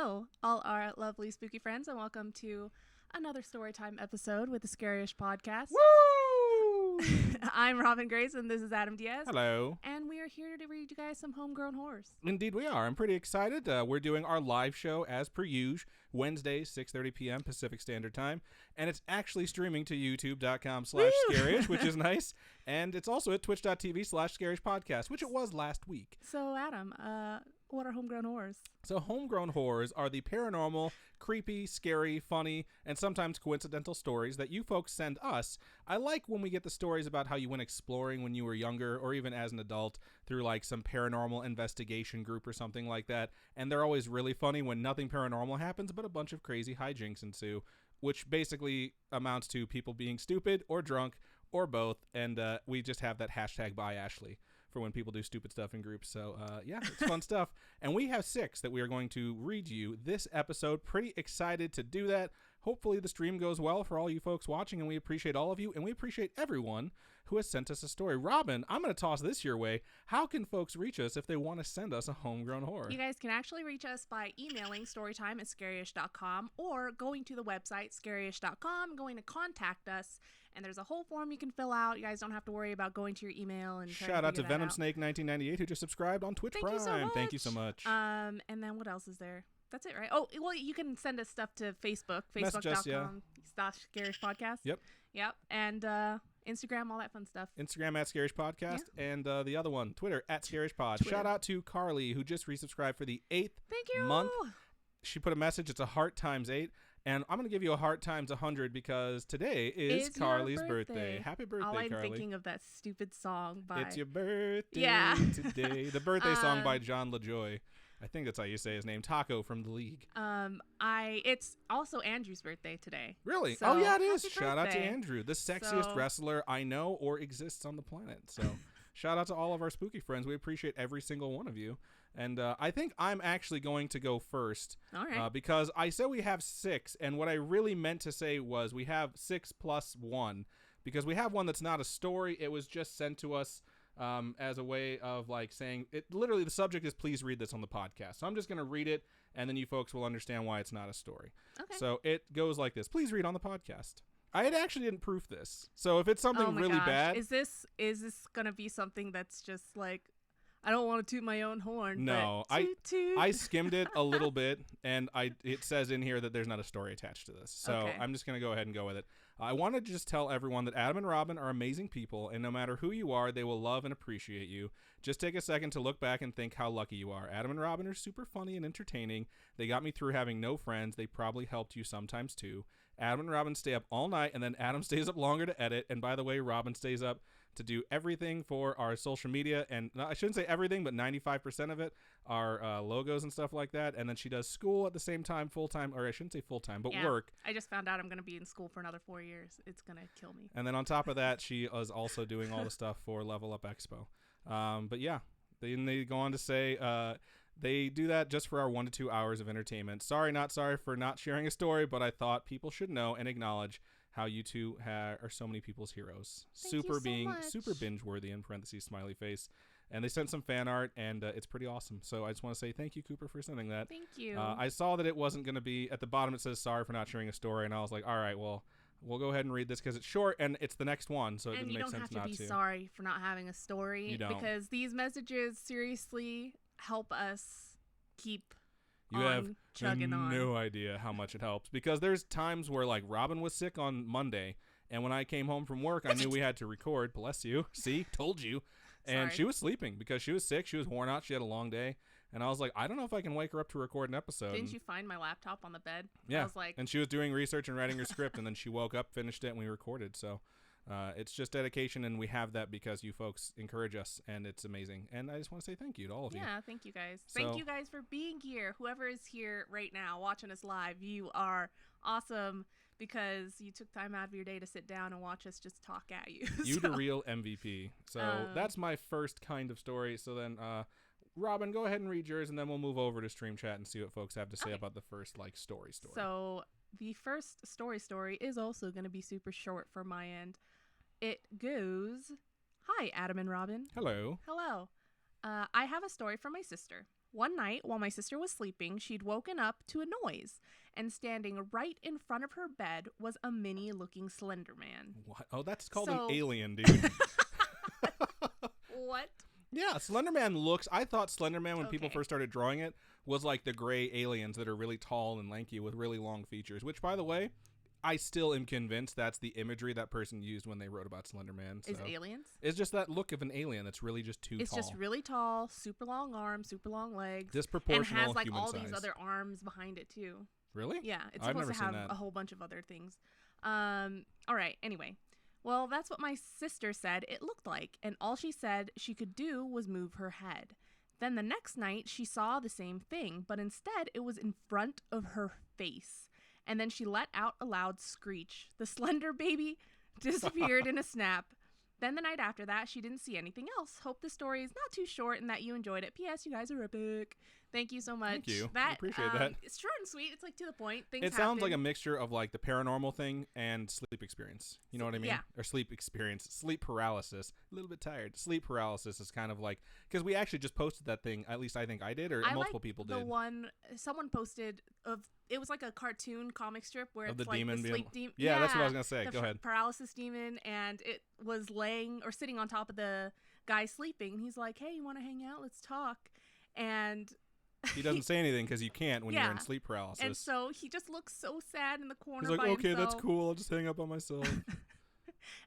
Hello, all our lovely spooky friends, and welcome to another Storytime episode with the Scariest Podcast. Woo! I'm Robin Grace, and this is Adam Diaz. Hello. And we are here to read you guys some homegrown horrors. Indeed we are. I'm pretty excited. We're doing our live show as per usual, Wednesday, 6:30 p.m. Pacific Standard Time. And it's actually streaming to youtube.com/scarish, which is nice. And it's also at twitch.tv/scarish podcast, which it was last week. So, Adam, what are homegrown horrors? So homegrown horrors are the paranormal, creepy, scary, funny, and sometimes coincidental stories that you folks send us. I like when we get the stories about how you went exploring when you were younger or even as an adult through like some paranormal investigation group or something like that. And they're always really funny when nothing paranormal happens but a bunch of crazy hijinks ensue, which basically amounts to people being stupid or drunk or both. And we just have that hashtag by Ashley for when people do stupid stuff in groups. So, yeah, it's fun stuff. And we have 6 that we are going to read you this episode. Pretty excited to do that. Hopefully the stream goes well for all you folks watching, and we appreciate all of you, and we appreciate everyone who has sent us a story. Robin, I'm going to toss this your way. How can folks reach us if they want to send us a homegrown horror? You guys can actually reach us by emailing storytime@scarish.com or going to the website scarish.com, going to contact us, and there's a whole form you can fill out. You guys don't have to worry about going to your email and shout out to Venom Snake 1998 who just subscribed on Twitch Prime. Thank you so much. And then what else is there? That's it, right? Oh, well, you can send us stuff to Facebook, facebook.com/Scarish Podcast. Yep. And Instagram, all that fun stuff. Instagram @Scarish Podcast, and the other one, Twitter @Scarish Pod. Shout out to Carly, who just resubscribed for the 8th month. She put a message. It's a heart times 8. And I'm going to give you a heart times 100 because today is Carly's birthday. Happy birthday, All I'm Carly. thinking of that stupid song by... It's your birthday today. The birthday song by John LaJoy. I think that's how you say his name. Taco from The League. It's also Andrew's birthday today. Really? So, oh, yeah, it is. Shout Shout out to Andrew, the sexiest wrestler I know or exists on the planet. So shout out to all of our spooky friends. We appreciate every single one of you. And I think I'm actually going to go first. All right. Because I said we have 6, and what I really meant to say was we have 6 plus 1. Because we have one that's not a story. It was just sent to us as a way of like saying it. Literally, the subject is please read this on the podcast. So I'm just going to read it, and then you folks will understand why it's not a story. Okay. So it goes like this. Please read on the podcast. I actually didn't proof this. So if it's something really bad. Is this going to be something that's just like, I don't want to toot my own horn. No, I skimmed it a little bit, and it says in here that there's not a story attached to this. So okay. I'm just going to go ahead and go with it. I want to just tell everyone that Adam and Robin are amazing people, and no matter who you are, they will love and appreciate you. Just take a second to look back and think how lucky you are. Adam and Robin are super funny and entertaining. They got me through having no friends. They probably helped you sometimes too. Adam and Robin stay up all night, and then Adam stays up longer to edit. And by the way, Robin stays up to do everything for our social media. And I shouldn't say everything, but 95% of it are logos and stuff like that. And then she does school at the same time, full-time, or I shouldn't say full-time, but work. I just found out I'm going to be in school for another 4 years. It's going to kill me. And then on top of that, she is also doing all the stuff for Level Up Expo. But yeah, they go on to say... they do that just for our 1 to 2 hours of entertainment. Sorry for not sharing a story, but I thought people should know and acknowledge how you two are so many people's heroes. Super binge-worthy, in parentheses, smiley face. And they sent some fan art, and it's pretty awesome. So I just want to say thank you, Cooper, for sending that. Thank you. I saw that it wasn't going to be, at the bottom it says sorry for not sharing a story, and I was like, all right, well, we'll go ahead and read this because it's short and it's the next one, so it doesn't make sense not to. And you don't have to be sorry for not having a story. You don't. Because these messages seriously help us keep chugging on. No idea how much it helps, because there's times where like Robin was sick on Monday, and when I came home from work, I knew we had to record. Bless you. See, told you. And she was sleeping because she was sick. She was worn out. She had a long day. And I was like, I don't know if I can wake her up to record an episode. Didn't you find my laptop on the bed? Yeah. I was like... And she was doing research and writing her script, and then she woke up, finished it, and we recorded. So it's just dedication, and we have that because you folks encourage us, and it's amazing. And I just want to say thank you to all of you. Yeah, thank you guys. Thank you guys for being here. Whoever is here right now watching us live, you are awesome because you took time out of your day to sit down and watch us just talk at you. You the real MVP. So that's my first kind of story. So then, Robin, go ahead and read yours, and then we'll move over to Stream Chat and see what folks have to say about the first story. So the first story is also going to be super short for my end. It goes, hi, Adam and Robin. Hello. Hello. I have a story from my sister. One night, while my sister was sleeping, she'd woken up to a noise, and standing right in front of her bed was a mini-looking Slenderman. What? Oh, that's called an alien, dude. What? Yeah, Slenderman I thought Slenderman, when people first started drawing it, was like the gray aliens that are really tall and lanky with really long features, which, by the way, I still am convinced that's the imagery that person used when they wrote about Slenderman. So. Is aliens? It's just that look of an alien that's really just too tall. It's just really tall, super long arms, super long legs. Disproportional and has like human all size. These other arms behind it too. Really? Yeah, it's I've supposed never to have seen that. a whole bunch of other things. All right, anyway. Well, that's what my sister said it looked like, and all she said she could do was move her head. Then the next night, she saw the same thing, but instead it was in front of her face. And then she let out a loud screech. The Slender baby disappeared in a snap. Then the night after that, she didn't see anything else. Hope the story is not too short and that you enjoyed it. P.S. You guys are epic. Thank you so much. Thank you. I appreciate that. It's short and sweet. It's like to the point. Things It sounds like a mixture of like the paranormal thing and sleep experience. You know what I mean? Yeah. Or sleep experience. Sleep paralysis. A little bit tired. Sleep paralysis is kind of like, because we actually just posted that thing. At least I think I did, or multiple people did. The one someone posted of, it was like a cartoon comic strip where of it's the like demon the sleep demon. Yeah, that's what I was gonna say. Go ahead. Paralysis demon, and it was laying or sitting on top of the guy sleeping. And he's like, "Hey, you want to hang out? Let's talk." And he doesn't say anything because you can't when you're in sleep paralysis. And so he just looks so sad in the corner. He's like, by "Okay, himself. that's cool. I'll just hang up on myself."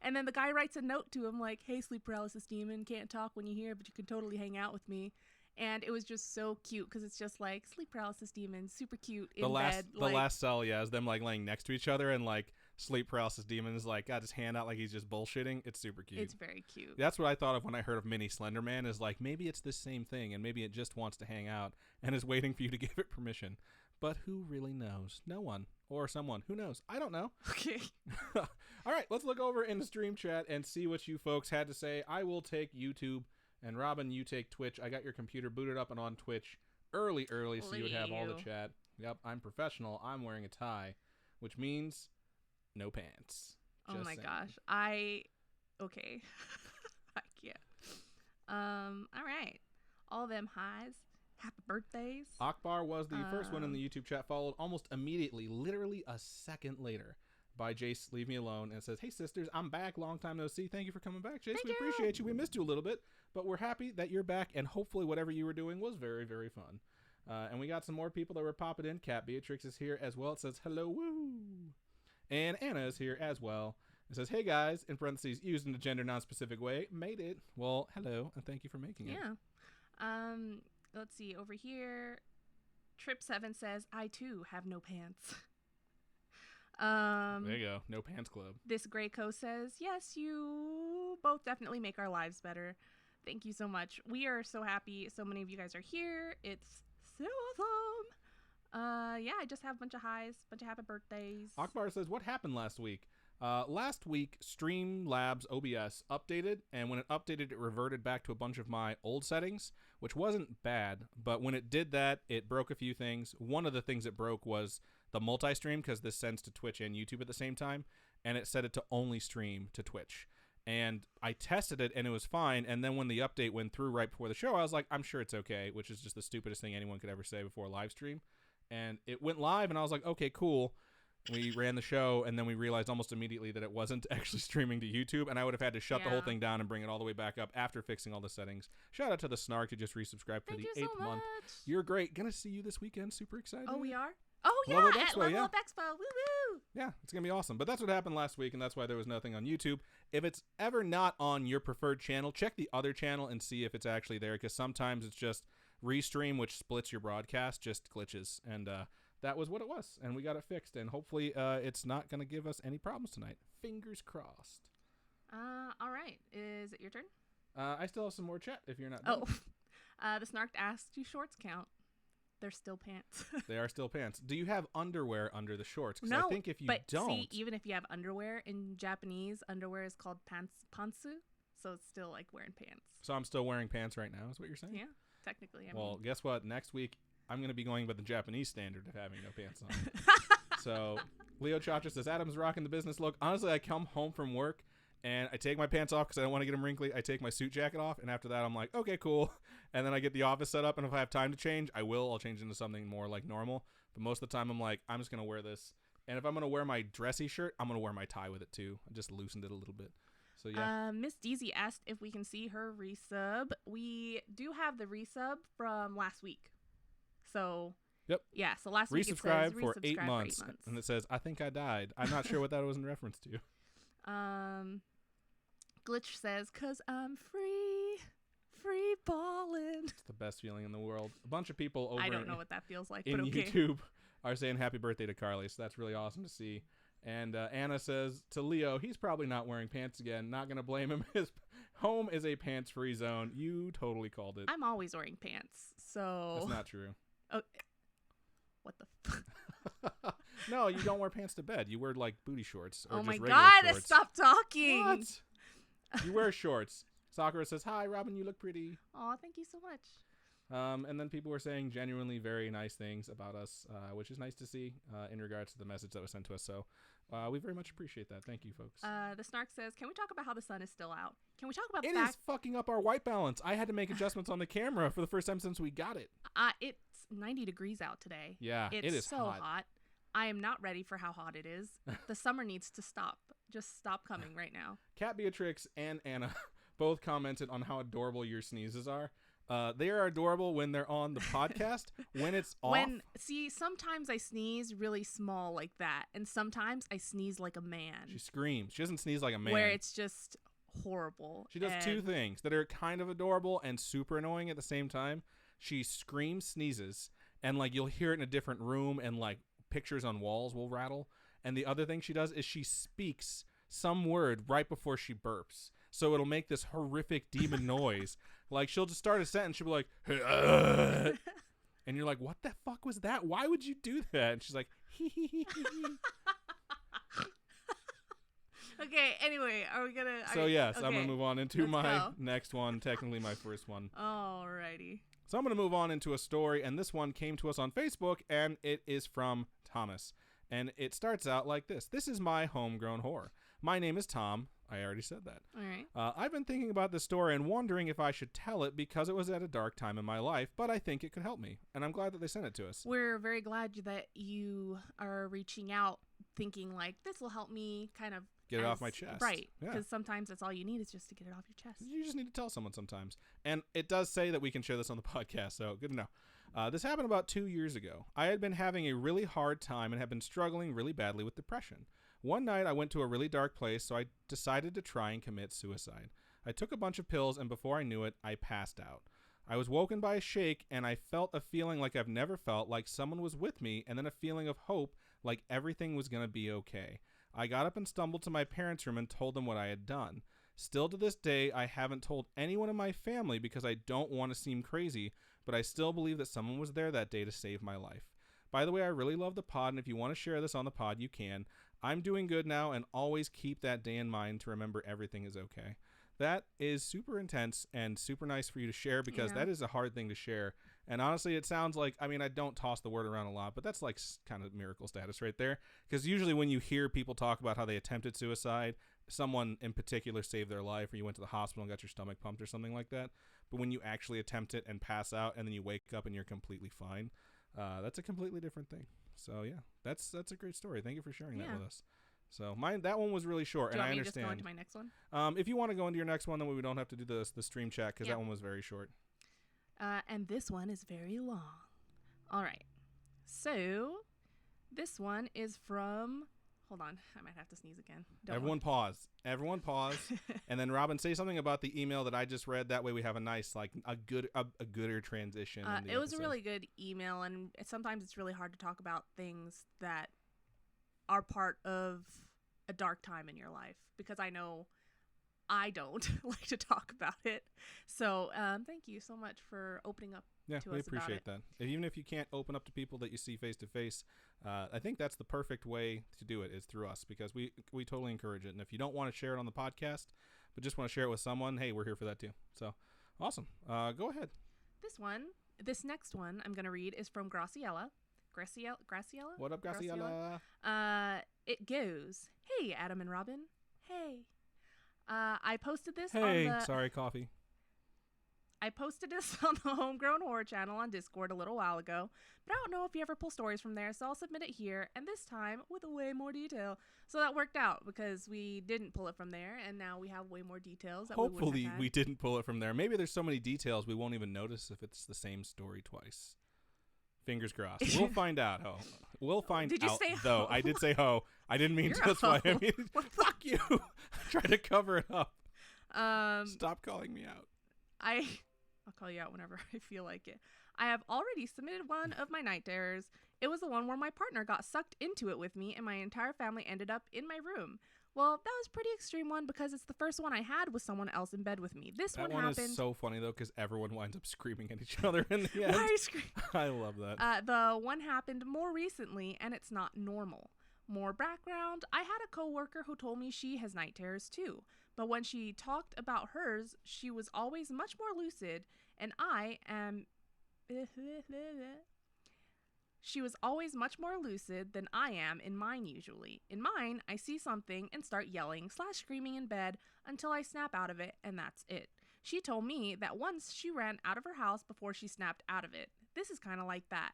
And then the guy writes a note to him like, "Hey, sleep paralysis demon, can't talk when you're here, but you can totally hang out with me." And it was just so cute because it's just like sleep paralysis demon, super cute in bed. The last cell, is them like laying next to each other, and like sleep paralysis demon is like got his hand out like he's just bullshitting. It's super cute. It's very cute. That's what I thought of when I heard of Mini Slenderman. Is like maybe it's the same thing, and maybe it just wants to hang out and is waiting for you to give it permission. But who really knows? No one. Or someone. Who knows? I don't know. Okay. All right, let's look over in the stream chat and see what you folks had to say. I will take YouTube. And Robin, you take Twitch. I got your computer booted up and on Twitch early, so you would have all the chat. Yep, I'm professional. I'm wearing a tie, which means no pants. Oh my gosh. Okay. I can't. All right. All them highs. Happy birthdays. Akbar was the first one in the YouTube chat, followed almost immediately, literally a second later, by Jace, Leave Me Alone, and says, "Hey sisters, I'm back. Long time no see. Thank you for coming back, Jace. We appreciate you. We missed you a little bit, but we're happy that you're back, and hopefully whatever you were doing was very, very fun." And we got some more people that were popping in. Kat Beatrix is here as well. It says, "Hello, woo." And Anna is here as well. It says, "Hey guys," in parentheses, used in a gender non-specific way. Made it. Well, hello, and thank you for making it. Yeah. Let's see. Over here, Trip7 says, "I too have no pants." There you go. No Pants Club. This Grey Co says, "Yes, you both definitely make our lives better." Thank you so much. We are so happy so many of you guys are here. It's so awesome. Yeah, I just have a bunch of highs, bunch of happy birthdays. Akbar says, "What happened last week?" Last week, Streamlabs OBS updated, and when it updated, it reverted back to a bunch of my old settings, which wasn't bad, but when it did that, it broke a few things. One of the things it broke was the multi-stream, because this sends to Twitch and YouTube at the same time, and it set it to only stream to Twitch. And I tested it, and it was fine, and then when the update went through right before the show, I was like, I'm sure it's okay, which is just the stupidest thing anyone could ever say before a live stream. And it went live, and I was like, okay, cool. We ran the show, and then we realized almost immediately that it wasn't actually streaming to YouTube, and I would have had to shut the whole thing down and bring it all the way back up after fixing all the settings. Shout out to the Snark who just resubscribed for the 8th month. You're great. Gonna see you this weekend. Super excited. Oh, we are? Oh, yeah, Level at Level Up Expo. Woo-woo! Yeah, it's going to be awesome. But that's what happened last week, and that's why there was nothing on YouTube. If it's ever not on your preferred channel, check the other channel and see if it's actually there, because sometimes it's just Restream, which splits your broadcast, just glitches. And that was what it was, and we got it fixed. And hopefully it's not going to give us any problems tonight. Fingers crossed. All right. Is it your turn? I still have some more chat if you're not done. The Snark asked, "Do shorts count?" They're still pants. They are still pants. Do you have underwear under the shorts? No, I think if you don't... see, even if you have underwear, in Japanese, underwear is called pantsu, so it's still like wearing pants. So I'm still wearing pants right now, is what you're saying? Yeah, technically. Well, guess what? Next week, I'm going to be going by the Japanese standard of having no pants on. So Leo Chacha says, "Adam's rocking the business look. Honestly, I come home from work, And I take my pants off because I don't want to get them wrinkly. I take my suit jacket off, and after that, I'm like, okay, cool. And then I get the office set up, and if I have time to change, I will. I'll change into something more like normal. But most of the time, I'm like, I'm just going to wear this. And if I'm going to wear my dressy shirt, I'm going to wear my tie with it, too. I just loosened it a little bit. So, yeah. Miss Deezy asked if we can see her resub. We do have the resub from last week. So, yep. Yeah, so last week it says resubscribe for 8 months. And it says, I think I died. I'm not sure what that was in reference to. Glitch says, "'Cause I'm free ballin'." It's the best feeling in the world. A bunch of people over I don't know what that feels like, in but okay. YouTube are saying happy birthday to Carly, so that's really awesome to see. And Anna says to Leo, he's probably not wearing pants again. Not going to blame him. His home is a pants-free zone. You totally called it. I'm always wearing pants, so... That's not true. Oh, what the No, you don't wear pants to bed. You wear, like, booty shorts. Or oh just my regular god, shorts. stop talking! What? You wear shorts. Sakura says, hi, Robin, you look pretty. Aw, thank you so much. And then people were saying genuinely very nice things about us, which is nice to see in regards to the message that was sent to us. So we very much appreciate that. Thank you, folks. The Snark says, can we talk about how the sun is still out? Can we talk about the fact... It is fucking up our white balance. I had to make adjustments on the camera for the first time since we got it. It's 90 degrees out today. Yeah, it is so hot. I am not ready for how hot it is. The summer needs to stop. Just stop coming right now. Kat Beatrix and Anna both commented on how adorable your sneezes are. They are adorable when they're on the podcast. When it's off. Sometimes I sneeze really small like that, and sometimes I sneeze like a man. She screams. She doesn't sneeze like a man. Where it's just horrible. She does two things that are kind of adorable and super annoying at the same time. She screams, sneezes, and like you'll hear it in a different room, and like pictures on walls will rattle. And the other thing she does is she speaks some word right before she burps. So it'll make this horrific demon noise. Like, she'll just start a sentence. She'll be like, and you're like, what the fuck was that? Why would you do that? And she's like, Okay, anyway, are we going to... So, yes, okay. I'm going to move on into my next one, technically my first one. Alrighty. So I'm going to move on into a story, and this one came to us on Facebook, and it is from Thomas. And it starts out like this. This is my homegrown horror. My name is Tom. I already said that. All right. I've been thinking about this story and wondering if I should tell it because it was at a dark time in my life, but I think it could help me. And I'm glad that they sent it to us. We're very glad that you are reaching out thinking like, this will help me kind of get it off my chest. Right. Because sometimes that's all you need is just to get it off your chest. You just need to tell someone sometimes. And it does say that we can share this on the podcast, so good to know. This happened about 2 years ago. I had been having a really hard time and had been struggling really badly with depression. One night I went to a really dark place, so I decided to try and commit suicide. I took a bunch of pills, and before I knew it, I passed out. I was woken by a shake, and I felt a feeling like I've never felt, like someone was with me, and then a feeling of hope, like everything was going to be okay. I got up and stumbled to my parents' room and told them what I had done. Still to this day, I haven't told anyone in my family because I don't want to seem crazy, but I still believe that someone was there that day to save my life. By the way, I really love the pod, and if you want to share this on the pod, you can. I'm doing good now, and always keep that day in mind to remember everything is okay. That is super intense and super nice for you to share because that is a hard thing to share. And honestly, it sounds like, I mean, I don't toss the word around a lot, but that's like kind of miracle status right there. Because usually when you hear people talk about how they attempted suicide, someone in particular saved their life, or you went to the hospital and got your stomach pumped or something like that. But when you actually attempt it and pass out and then you wake up and you're completely fine, that's a completely different thing. So yeah, that's a great story. Thank you for sharing that with us. So that one was really short, and I understand. Do you want me to just go into my next one? If you want to go into your next one, then we don't have to do the stream chat because that one was very short. And this one is very long. All right. So this one is from... Hold on. I might have to sneeze again. Everyone pause. And then Robin, say something about the email that I just read. That way we have a nice, like, a gooder transition. It was a really good email, and sometimes it's really hard to talk about things that are part of a dark time in your life, because I know I don't like to talk about it. So thank you so much for opening up to us about it. Yeah, we appreciate that. Even if you can't open up to people that you see face to face, I think that's the perfect way to do it, is through us, because we totally encourage it. And if you don't want to share it on the podcast, but just want to share it with someone, hey, we're here for that too. So awesome. Go ahead. This next one I'm going to read is from Graciela. Graciela? What up, Graciela? It goes, hey, Adam and Robin. Hey. I posted this Hey, on the... sorry, coffee. I posted this on the Homegrown Horror channel on Discord a little while ago, but I don't know if you ever pull stories from there, so I'll submit it here, and this time with way more detail. So that worked out because we didn't pull it from there, and now we have way more details. That Hopefully we didn't pull it from there. Maybe there's so many details we won't even notice if it's the same story twice. Fingers crossed. We'll find out, ho. We'll find Did you out, say though. ho? I did say ho. I didn't mean You're to. That's a why I hoe. mean, fuck you. I'm trying to cover it up. Um, Stop calling me out. I'll call you out whenever I feel like it. I have already submitted one of my night terrors. It was the one where my partner got sucked into it with me and my entire family ended up in my room. Well, that was a pretty extreme one because it's the first one I had with someone else in bed with me. That one happened. Is so funny, though, because everyone winds up screaming at each other in the end. Why scream? I love that. The one happened more recently, and it's not normal. More background, I had a coworker who told me she has night terrors too. But when she talked about hers, she was always much more lucid, and I am... She was always much more lucid than I am in mine usually. In mine, I see something and start yelling / screaming in bed until I snap out of it, and that's it. She told me that once she ran out of her house before she snapped out of it. This is kind of like that.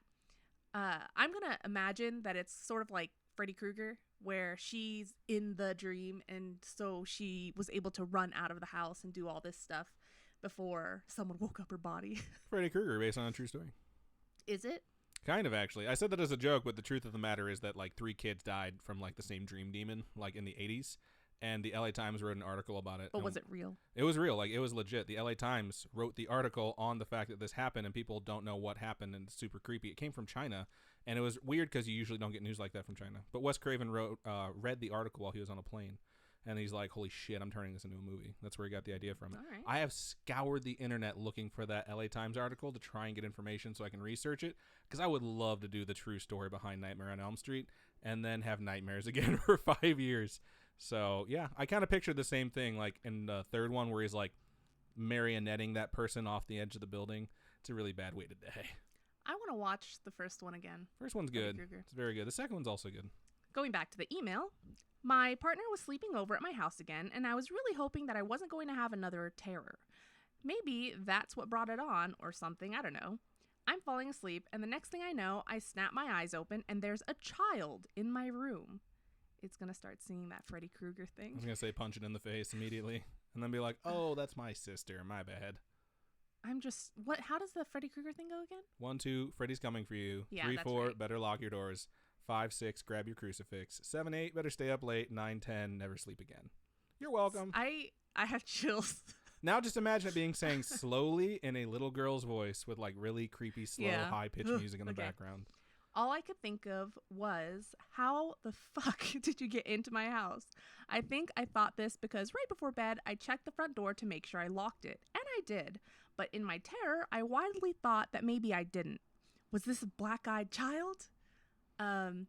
I'm going to imagine that it's sort of like Freddy Krueger, where she's in the dream, and so she was able to run out of the house and do all this stuff before someone woke up her body. Freddy Krueger, based on a true story. Is it? Kind of, actually. I said that as a joke, but the truth of the matter is that, like, 3 kids died from, like, the same dream demon, like, in the 80s. And the LA Times wrote an article about it. But was it real? It was real. Like, it was legit. The LA Times wrote the article on the fact that this happened, and people don't know what happened, and it's super creepy. It came from China, and it was weird because you usually don't get news like that from China. But Wes Craven read the article while he was on a plane, and he's like, holy shit, I'm turning this into a movie. That's where he got the idea from it. All right. I have scoured the internet looking for that LA Times article to try and get information so I can research it, because I would love to do the true story behind Nightmare on Elm Street and then have nightmares again for 5 years. So, yeah, I kind of pictured the same thing, like in the third one where he's, like, marionetting that person off the edge of the building. It's a really bad way to die. I want to watch the first one again. First one's good. It's very good. The second one's also good. Going back to the email, my partner was sleeping over at my house again, and I was really hoping that I wasn't going to have another terror. Maybe that's what brought it on, or something, I don't know. I'm falling asleep, and the next thing I know, I snap my eyes open, and there's a child in my room. It's going to start singing that Freddy Krueger thing. I was going to say punch it in the face immediately, and then be like, oh, that's my sister, my bad. How does the Freddy Krueger thing go again? 1, 2, Freddy's coming for you. Yeah, 3, that's 4, right. better lock your doors. 5, 6, grab your crucifix. 7, 8, better stay up late. 9, 10, never sleep again. You're welcome. I have chills. Now just imagine it being sang slowly in a little girl's voice with like really creepy, slow, high-pitched music in the background. All I could think of was, how the fuck did you get into my house? I think I thought this because right before bed, I checked the front door to make sure I locked it. And I did. But in my terror, I wildly thought that maybe I didn't. Was this a black-eyed child?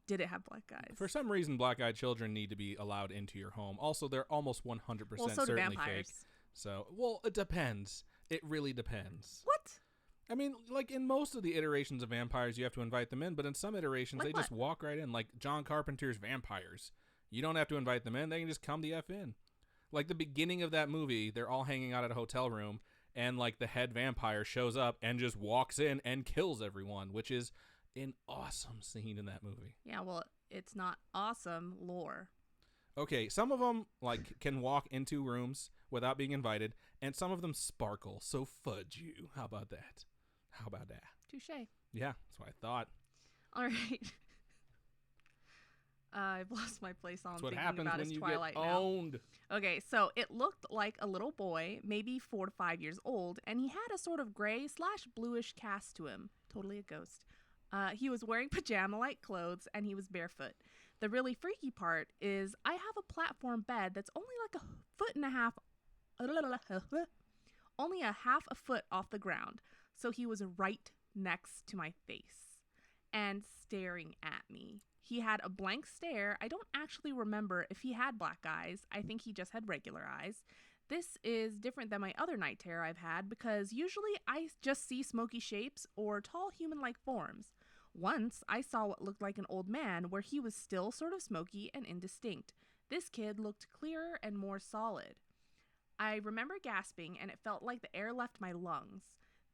Did it have black eyes? For some reason, black-eyed children need to be allowed into your home. Also, they're almost 100% Well, so do certainly vampires. fake. So, well, it depends. It really depends. What? I mean, like in most of the iterations of vampires, you have to invite them in, but in some iterations, Like they just walk right in. Like John Carpenter's Vampires. You don't have to invite them in. They can just come the F in. Like the beginning of that movie, they're all hanging out at a hotel room, and like the head vampire shows up and just walks in and kills everyone, which is an awesome scene in that movie. Yeah, well, it's not awesome lore. Okay, some of them like can walk into rooms without being invited, and some of them sparkle. So fudge you. How about that? How about that? Touché. Yeah, that's what I thought. All right. I've lost my place on That's what thinking happens about when his you Twilight get now. owned. Okay, so it looked like a little boy, maybe 4 to 5 years old, and he had a sort of gray/bluish cast to him. Totally a ghost. He was wearing pajama-like clothes, and he was barefoot. The really freaky part is I have a platform bed that's only like a foot and a half, only a half a foot off the ground. So he was right next to my face and staring at me. He had a blank stare. I don't actually remember if he had black eyes. I think he just had regular eyes. This is different than my other night terror I've had because usually I just see smoky shapes or tall human-like forms. Once, I saw what looked like an old man where he was still sort of smoky and indistinct. This kid looked clearer and more solid. I remember gasping, and it felt like the air left my lungs.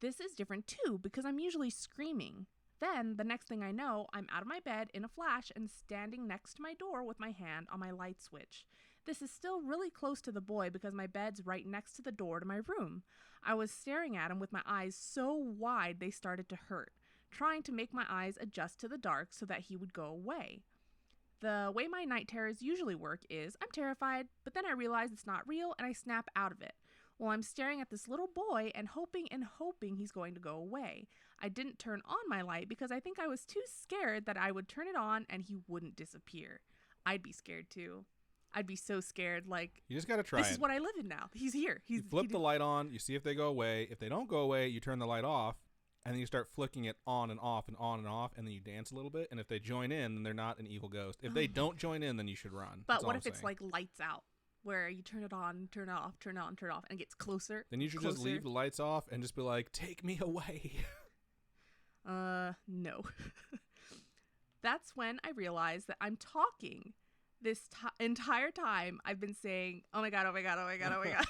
This is different too, because I'm usually screaming. Then, the next thing I know, I'm out of my bed in a flash and standing next to my door with my hand on my light switch. This is still really close to the boy because my bed's right next to the door to my room. I was staring at him with my eyes so wide they started to hurt, trying to make my eyes adjust to the dark so that he would go away. The way my night terrors usually work is I'm terrified, but then I realize it's not real and I snap out of it. Well, I'm staring at this little boy and hoping he's going to go away. I didn't turn on my light because I think I was too scared that I would turn it on and he wouldn't disappear. I'd be scared too. I'd be so scared. Like, you just gotta try this is what I live in now. He's here. You flip the light on. You see if they go away. If they don't go away, you turn the light off, and then you start flicking it on and off and on and off, and then you dance a little bit. And if they join in, then they're not an evil ghost. If they don't join in, then you should run. But what if it's like lights out, where you turn it on, turn it off, turn it on, turn it off, and it gets closer? Then you should just leave the lights off and just be like, "Take me away." No. That's when I realized that I'm talking. This entire time I've been saying, "Oh my God, oh my God, oh my God, oh my God."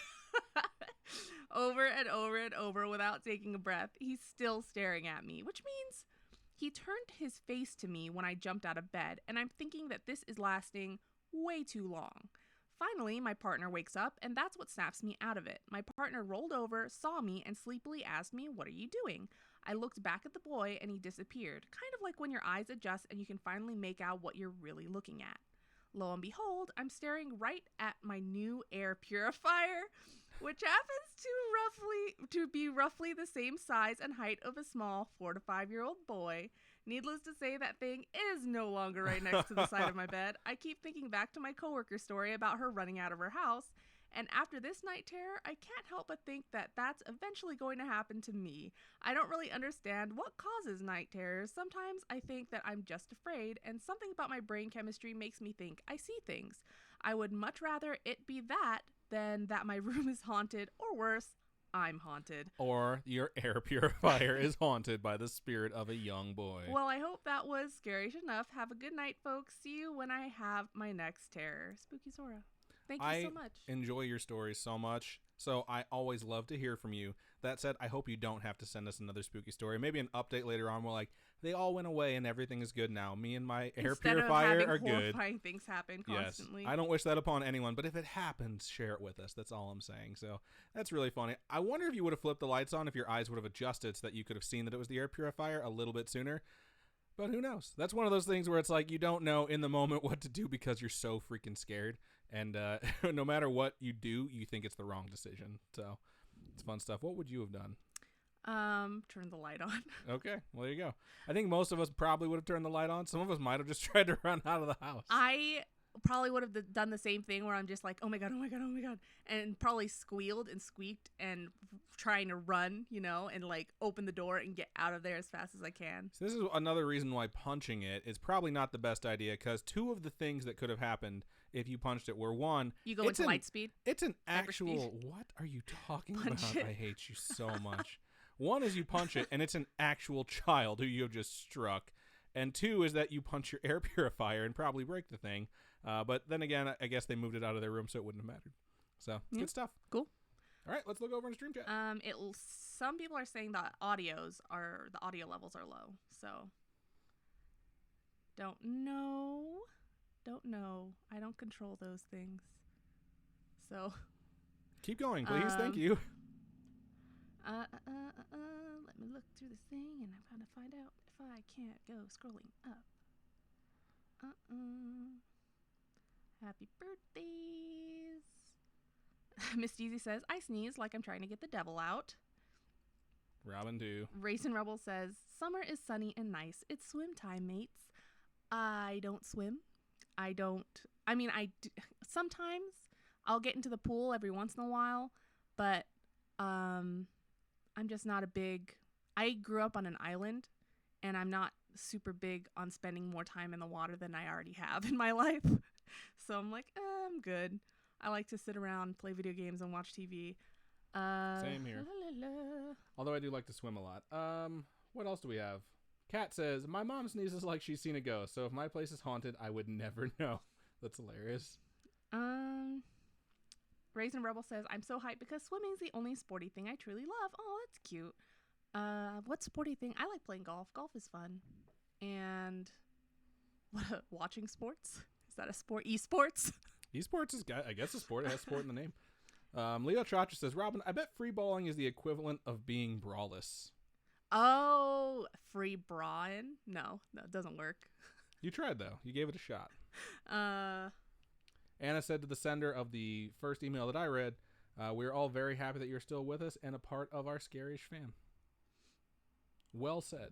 Over and over and over without taking a breath. He's still staring at me, which means he turned his face to me when I jumped out of bed, and I'm thinking that this is lasting way too long. Finally, my partner wakes up, and that's what snaps me out of it. My partner rolled over, saw me, and sleepily asked me, "What are you doing?" I looked back at the boy, and he disappeared, kind of like when your eyes adjust and you can finally make out what you're really looking at. Lo and behold, I'm staring right at my new air purifier, which happens to be roughly the same size and height of a small 4 to 5 year old boy. Needless to say, that thing is no longer right next to the side of my bed. I keep thinking back to my coworker's story about her running out of her house, and after this night terror, I can't help but think that that's eventually going to happen to me. I don't really understand what causes night terrors. Sometimes I think that I'm just afraid, and something about my brain chemistry makes me think I see things. I would much rather it be that than that my room is haunted, or worse, I'm haunted. Or your air purifier is haunted by the spirit of a young boy. Well, I hope that was scary enough. Have a good night, folks. See you when I have my next terror. Spooky Zora. Thank you so much. I enjoy your stories so much, so I always love to hear from you. That said, I hope you don't have to send us another spooky story. Maybe an update later on. We're like, they all went away and everything is good now. Me and my air purifier are good. Horrifying things happen constantly. Yes, I don't wish that upon anyone, but if it happens, share it with us. That's all I'm saying. So that's really funny. I wonder if you would have flipped the lights on, if your eyes would have adjusted so that you could have seen that it was the air purifier a little bit sooner. But who knows? That's one of those things where it's like you don't know in the moment what to do because you're so freaking scared. And no matter what you do, you think it's the wrong decision. So it's fun stuff. What would you have done? Turn the light on. Okay, well, there you go. I think most of us probably would have turned the light on. Some of us might have just tried to run out of the house. I probably would have done the same thing where I'm just like, oh my God, oh my God, oh my God. And probably squealed and squeaked and trying to run, and like open the door and get out of there as fast as I can. So this is another reason why punching it is probably not the best idea, because two of the things that could have happened if you punched it were, one, you go into light speed. It's an actual, what are you talking about? I hate you so much. One is you punch it and it's an actual child who you have just struck. And two is that you punch your air purifier and probably break the thing. But then again, I guess they moved it out of their room, so it wouldn't have mattered. So good stuff. Cool. All right, let's look over in stream chat. Some people are saying that the audio levels are low. So don't know. I don't control those things. So keep going, please. Thank you. Let me look through this thing, and I'm trying to find out if I can't go scrolling up. Happy birthdays. Miss Deezy says, I sneeze like I'm trying to get the devil out. Robin too. Racing Rebel says, summer is sunny and nice. It's swim time, mates. I don't swim. I do. Sometimes I'll get into the pool every once in a while, but I'm just not I grew up on an island, and I'm not super big on spending more time in the water than I already have in my life. So I'm like, I'm good. I like to sit around, play video games, and watch TV. Same here. Although I do like to swim a lot. What else do we have? Kat says, my mom sneezes like she's seen a ghost, so if my place is haunted, I would never know. That's hilarious. Raisin Rebel says, I'm so hyped because swimming's the only sporty thing I truly love. Oh, that's cute. What sporty thing? I like playing golf. Golf is fun. And watching sports? Is that a sport? eSports? eSports is, I guess, a sport. It has sport in the name. Leo Chacha says, Robin, I bet free balling is the equivalent of being braless. Oh, free brawling? No, it doesn't work. You tried, though. You gave it a shot. Anna said to the sender of the first email that I read, we're all very happy that you're still with us and a part of our Scary-ish fam. Well said.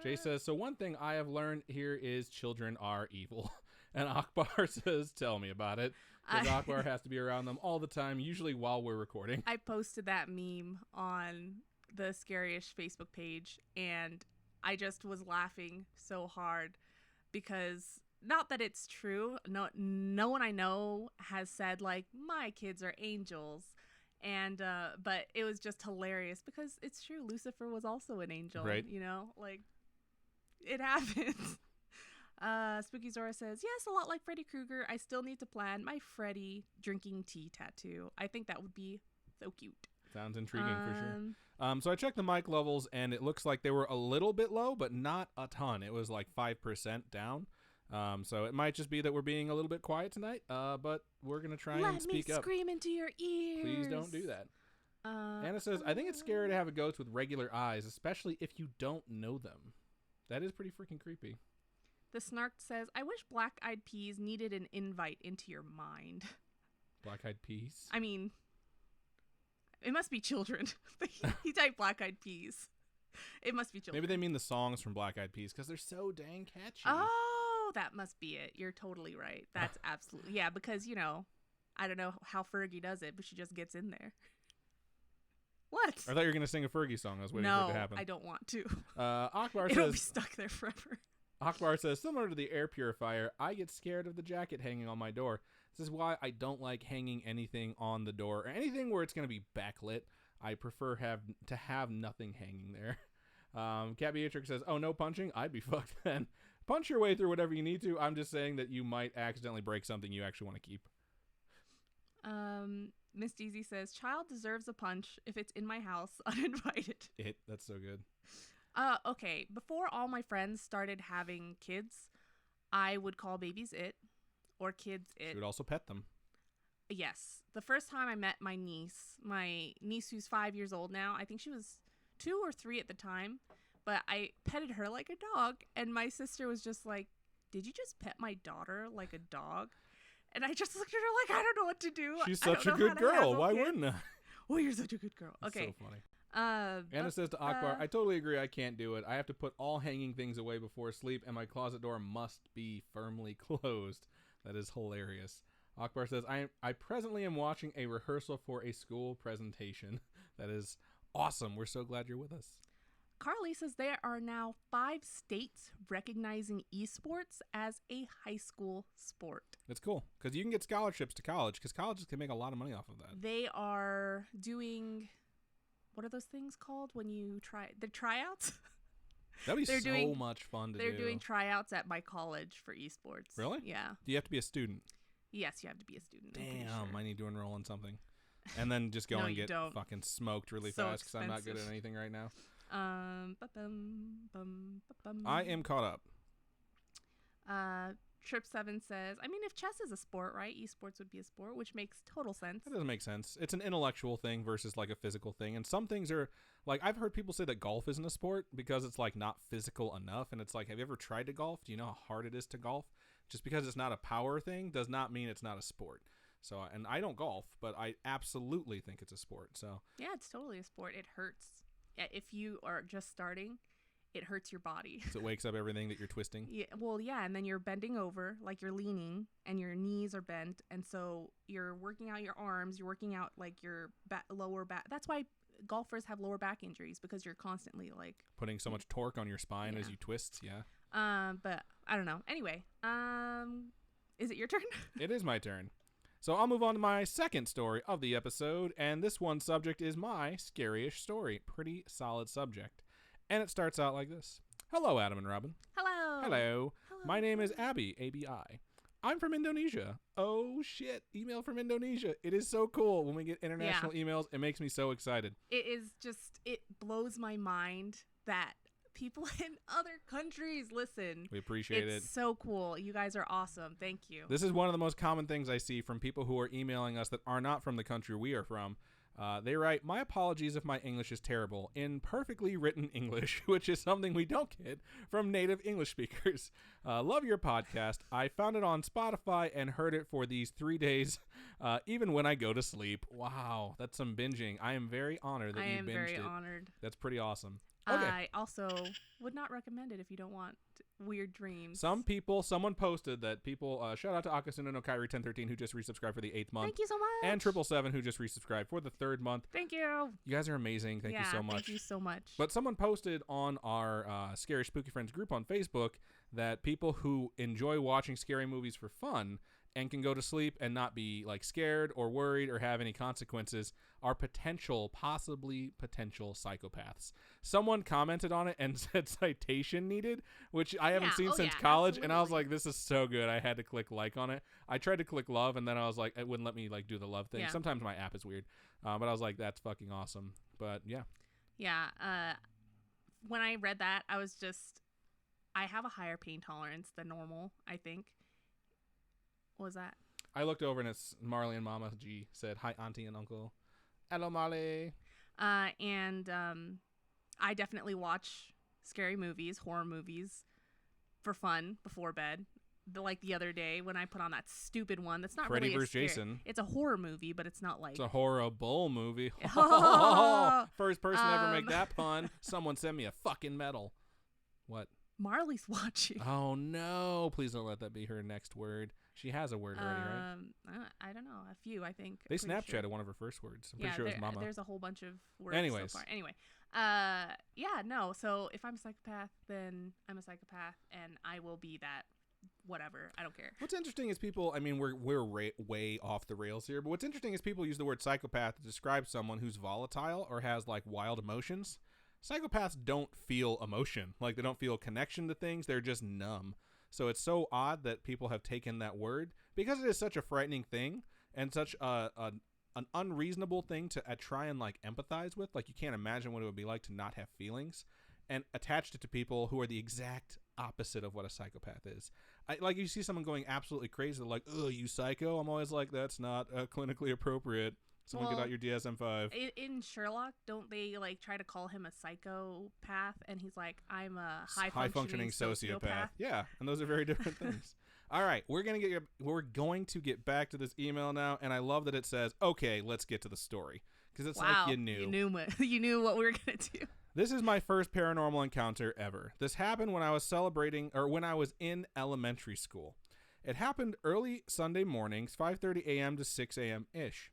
Jay says, so one thing I have learned here is children are evil. And Akbar says, tell me about it. Because Akbar has to be around them all the time, usually while we're recording. I posted that meme on the Scary-ish Facebook page, and I just was laughing so hard because, not that it's true, no one I know has said, like, my kids are angels. And but it was just hilarious because it's true. Lucifer was also an angel, right? You know, like, it happens. Spooky Zora says, yes, a lot like Freddy Krueger. I still need to plan my Freddy drinking tea tattoo. I think that would be so cute. Sounds intriguing for sure. So I checked the mic levels and it looks like they were a little bit low, but not a ton. It was like 5% down. So it might just be that we're being a little bit quiet tonight, but we're going to try and speak up. Let me scream into your ears. Please don't do that. Anna says, I think it's scary to have a ghost with regular eyes, especially if you don't know them. That is pretty freaking creepy. The Snark says, I wish Black Eyed Peas needed an invite into your mind. Black Eyed Peas? I mean, it must be children. He typed Black Eyed Peas. It must be children. Maybe they mean the songs from Black Eyed Peas because they're so dang catchy. Oh, that must be it. You're totally right. That's absolutely. Yeah, because, you know, I don't know how Fergie does it, but she just gets in there. What? I thought you were going to sing a Fergie song. I was waiting for it to happen. No, I don't want to. Akbar It'll says, be stuck there forever. Akbar says, similar to the air purifier, I get scared of the jacket hanging on my door. This is why I don't like hanging anything on the door or anything where it's going to be backlit. I prefer to have nothing hanging there. Cat Beatrix says, oh, no punching? I'd be fucked then. Punch your way through whatever you need to. I'm just saying that you might accidentally break something you actually want to keep. Miss Deezy says, child deserves a punch if it's in my house, uninvited. That's so good. Okay, before all my friends started having kids, I would call babies it or kids it. You would also pet them. Yes. The first time I met my niece who's 5 years old now, I think she was 2 or 3 at the time, but I petted her like a dog, and my sister was just like, did you just pet my daughter like a dog? And I just looked at her like, I don't know what to do. She's such a good girl. Why wouldn't I? Oh, you're such a good girl. Okay. That's so funny. Anna says to Akbar, I totally agree. I can't do it. I have to put all hanging things away before sleep, and my closet door must be firmly closed. That is hilarious. Akbar says, I presently am watching a rehearsal for a school presentation. That is awesome. We're so glad you're with us. Carly says there are now 5 states recognizing eSports as a high school sport. That's cool, because you can get scholarships to college, because colleges can make a lot of money off of that. They are doing, what are those things called when you the tryouts? That'd be much fun to do. They're doing tryouts at my college for eSports. Really? Yeah. Do you have to be a student? Yes, you have to be a student. Damn, I need to enroll in something. And then just go and get fucking smoked really fast because I'm not good at anything right now. I am caught up. Trip7 says, I mean, if chess is a sport, right? Esports would be a sport, which makes total sense. That doesn't make sense. It's an intellectual thing versus like a physical thing. And some things are like, I've heard people say that golf isn't a sport because it's like not physical enough. And it's like, have you ever tried to golf? Do you know how hard it is to golf? Just because it's not a power thing does not mean it's not a sport. So, and I don't golf, but I absolutely think it's a sport. So yeah, it's totally a sport. It hurts. If you are just starting, it hurts your body. So it wakes up everything that you're twisting? Yeah, well, yeah, and then you're bending over, like you're leaning, and your knees are bent, and so you're working out your arms, you're working out, like, your lower back. That's why golfers have lower back injuries, because you're constantly, like... putting so much torque on your spine as you twist, yeah. But, I don't know. Anyway, is it your turn? It is my turn. So I'll move on to my second story of the episode, and this one's subject is my scary-ish story. Pretty solid subject. And it starts out like this. Hello, Adam and Robin. Hello. Hello. My name is Abby, A-B-I. I'm from Indonesia. Oh shit, email from Indonesia. It is so cool when we get international emails. It makes me so excited. It is just, it blows my mind that people in other countries listen. We appreciate it. It's so cool. You guys are awesome. Thank you. This is one of the most common things I see from people who are emailing us that are not from the country we are from. They write, "My apologies if my English is terrible," in perfectly written English, which is something we don't get from native English speakers. Love your podcast. I found it on Spotify and heard it for these 3 days, even when I go to sleep. Wow, that's some binging. I am very honored that you binged it. I am very honored. That's pretty awesome. Okay. I also would not recommend it if you don't want weird dreams. Someone posted that people, shout out to Akasuno no Kairi 1013 who just resubscribed for the 8th month. Thank you so much. And 777 who just resubscribed for the 3rd month. Thank you. You guys are amazing. Thank you so much. Thank you so much. But someone posted on our Scary Spooky Friends group on Facebook that people who enjoy watching scary movies for fun and can go to sleep and not be like scared or worried or have any consequences are possibly potential psychopaths. Someone commented on it and said citation needed, which I haven't seen since college. Absolutely. And I was like, this is so good. I had to click like on it. I tried to click love and then I was like, it wouldn't let me like do the love thing. Yeah. Sometimes my app is weird. But I was like, that's fucking awesome. But yeah. Yeah. When I read that, I was just, I have a higher pain tolerance than normal, I think. What was that? I looked over and it's Marley and Mama G said, "Hi, Auntie and Uncle." Hello, Marley. And I definitely watch scary movies, horror movies, for fun before bed. Like the other day when I put on that stupid one that's not Freddy really vs. Jason. It's a horror movie, but it's not like... It's a horrible movie. First person to ever make that pun. Someone send me a fucking medal. What? Marley's watching. Oh, no. Please don't let that be her next word. She has a word already, right? I don't know. A few, I think. They Snapchatted one of her first words. I'm pretty sure it was mama. There's a whole bunch of words Anyways. so far. Anyway. No. So if I'm a psychopath, then I'm a psychopath, and I will be that. Whatever. I don't care. What's interesting is people, I mean, we're way off the rails here, but what's interesting is people use the word psychopath to describe someone who's volatile or has, like, wild emotions. Psychopaths don't feel emotion. Like, they don't feel connection to things. They're just numb. So it's so odd that people have taken that word because it is such a frightening thing and such an unreasonable thing to try and like empathize with. Like you can't imagine what it would be like to not have feelings, and attached it to people who are the exact opposite of what a psychopath is. Like you see someone going absolutely crazy, they're like, "Oh, you psycho." I'm always like, that's not clinically appropriate. Someone get out your DSM-5. In Sherlock, don't they like try to call him a psychopath? And he's like, I'm a high-functioning sociopath. Yeah, and those are very different things. All right, we're going to get back to this email now, and I love that it says, "Okay, let's get to the story," because it's like you knew. You knew what we were going to do. This is my first paranormal encounter ever. This happened when I was in elementary school. It happened early Sunday mornings, 5:30 a.m. to 6 a.m. ish.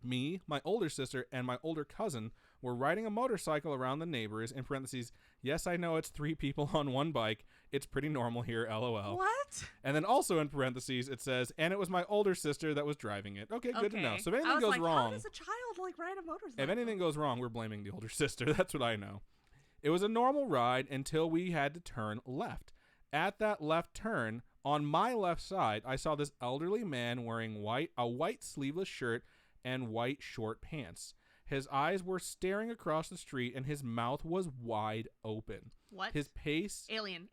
Me, my older sister, and my older cousin were riding a motorcycle around the neighbors, in parentheses, yes, I know it's 3 people on 1 bike. It's pretty normal here, LOL. What? And then also in parentheses, it says, and it was my older sister that was driving it. Okay, good to know. So if anything goes wrong... How does a child, like, ride a motorcycle? If anything goes wrong, we're blaming the older sister. That's what I know. It was a normal ride until we had to turn left. At that left turn, on my left side, I saw this elderly man wearing a white sleeveless shirt and white short pants. His eyes were staring across the street and his mouth was wide open. What? His face Alien.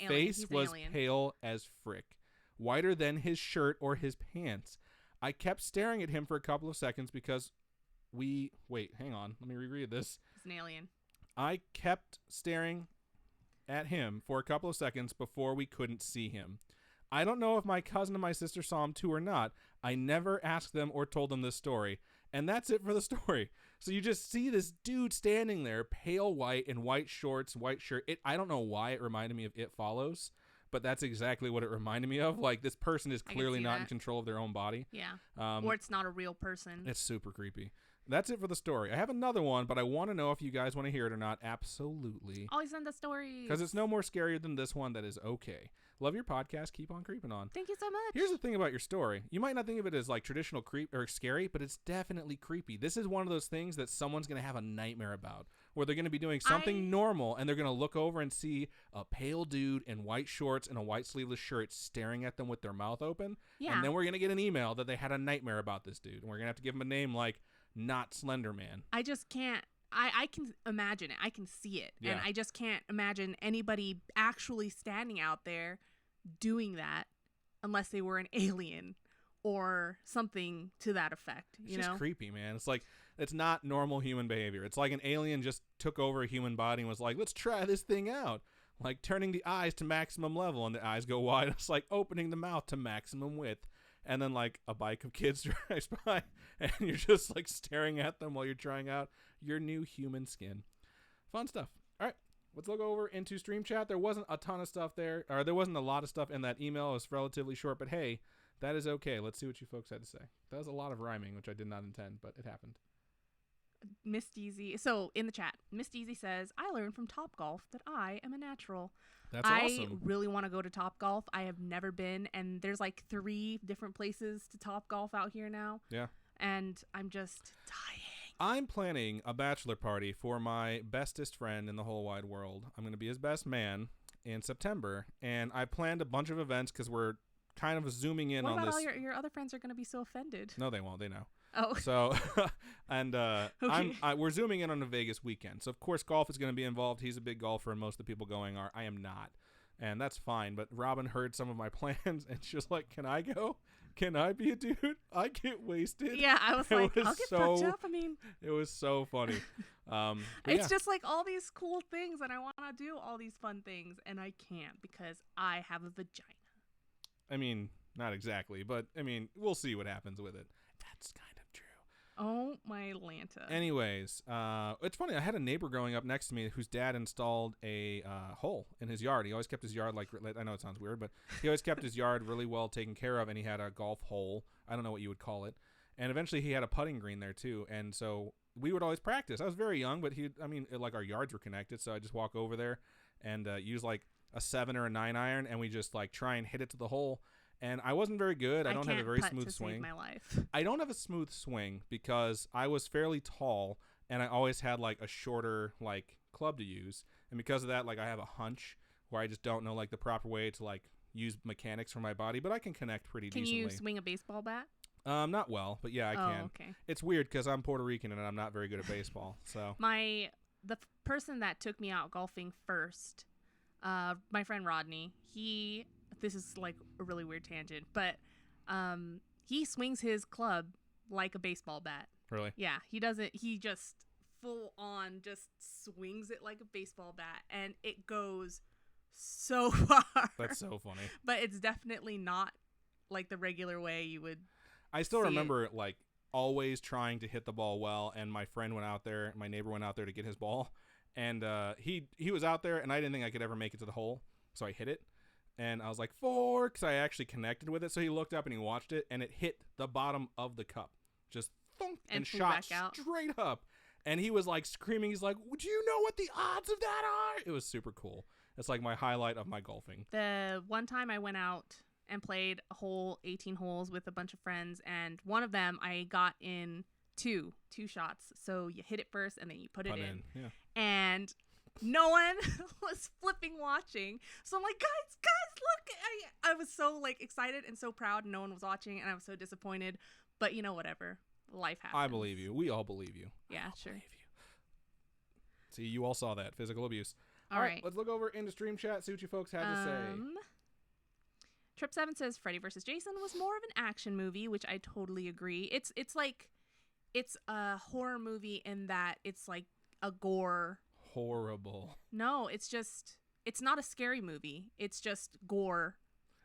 Face was pale as frick, whiter than his shirt or his pants. I kept staring at him for a couple of seconds because wait, hang on, let me reread this. He's an alien. I kept staring at him for a couple of seconds before we couldn't see him. I don't know if my cousin and my sister saw him too or not. I never asked them or told them this story. And that's it for the story. So you just see this dude standing there, pale white in white shorts, white shirt. I don't know why it reminded me of It Follows, but that's exactly what it reminded me of. Like, this person is clearly not in control of their own body. Yeah. Or it's not a real person. It's super creepy. That's it for the story. I have another one, but I want to know if you guys want to hear it or not. Absolutely. Always send the stories. Because it's no more scarier than this one that is okay. Love your podcast. Keep on creeping on. Thank you so much. Here's the thing about your story. You might not think of it as like traditional creep or scary, but it's definitely creepy. This is one of those things that someone's going to have a nightmare about, where they're going to be doing something normal and they're going to look over and see a pale dude in white shorts and a white sleeveless shirt staring at them with their mouth open. Yeah. And then we're going to get an email that they had a nightmare about this dude. And we're going to have to give him a name like not Slenderman. I just can't. I can imagine it. I can see it. Yeah. And I just can't imagine anybody actually standing out there doing that unless they were an alien or something to that effect. It's just creepy, man. It's like, it's not normal human behavior. It's like an alien just took over a human body and was like, let's try this thing out. Like turning the eyes to maximum level and the eyes go wide. It's like opening the mouth to maximum width. And then like a bike of kids drives by and you're just like staring at them while you're trying out your new human skin. Fun stuff. All right, let's look over into Stream Chat. There wasn't a ton of stuff there, or there wasn't a lot of stuff in that email. It was relatively short, but hey, that is okay. Let's see what you folks had to say. That was a lot of rhyming, which I did not intend, but it happened. Miss Deezy. So in the chat, Miss Deezy says, I learned from Topgolf that I am a natural. That's awesome. I really want to go to Topgolf. I have never been, and there's like 3 different places to Topgolf out here now. Yeah. And I'm just dying. I'm planning a bachelor party for my bestest friend in the whole wide world. I'm going to be his best man in September, and I planned a bunch of events because we're kind of zooming in on this. What about all your other friends are going to be so offended? No, they won't. They know. Oh. So, and okay. we're zooming in on a Vegas weekend. So, of course, golf is going to be involved. He's a big golfer, and most of the people going are. I am not. And that's fine. But Robin heard some of my plans, and she was like, can I go? Can I be a dude? I get wasted. Yeah, I was like, I'll get fucked up. I mean, it was so funny. It's just like all these cool things, and I want to do all these fun things, and I can't because I have a vagina. I mean, not exactly, but I mean, we'll see what happens with it. That's kind of true. Oh, my Lanta. Anyways, it's funny. I had a neighbor growing up next to me whose dad installed a hole in his yard. He always kept his yard, like, I know it sounds weird, but he always kept his yard really well taken care of, and he had a golf hole. I don't know what you would call it. And eventually he had a putting green there, too. And so we would always practice. I was very young, but like our yards were connected, so I just walk over there and use, like, a 7 or a 9 iron, and we just, like, try and hit it to the hole. And I wasn't very good. I don't have a very smooth swing. Save my life. I don't have a smooth swing because I was fairly tall and I always had like a shorter like club to use. And because of that, like I have a hunch where I just don't know like the proper way to like use mechanics for my body, but I can connect pretty decently. Can you swing a baseball bat? Not well, but yeah, I can. Okay. It's weird because I'm Puerto Rican and I'm not very good at baseball. So the person that took me out golfing first, my friend Rodney, this is like a really weird tangent, but he swings his club like a baseball bat. Really? Yeah, he doesn't. He just full on just swings it like a baseball bat, and it goes so far. That's so funny. But it's definitely not like the regular way you would. I still remember like always trying to hit the ball well, and my neighbor went out there to get his ball, and he was out there, and I didn't think I could ever make it to the hole, so I hit it. And I was like, 4, because I actually connected with it. So he looked up and he watched it, and it hit the bottom of the cup. Just thunk, and shot straight up. And he was like screaming. He's like, would you know what the odds of that are? It was super cool. It's like my highlight of my golfing. The one time I went out and played a whole 18 holes with a bunch of friends, and one of them I got in two shots. So you hit it first, and then you put it in. Yeah. And no one was flipping watching. So I'm like, guys, look. I was so like excited and so proud, and no one was watching, and I was so disappointed. But whatever. Life happens. I believe you. We all believe you. Yeah, sure. Believe you. See, you all saw that. Physical abuse. All right. Let's look over into Stream Chat, see what you folks had to say. Trip7 says Freddy vs. Jason was more of an action movie, which I totally agree. It's a horror movie in that it's like a gore. Horrible. No, it's not a scary movie. It's just gore.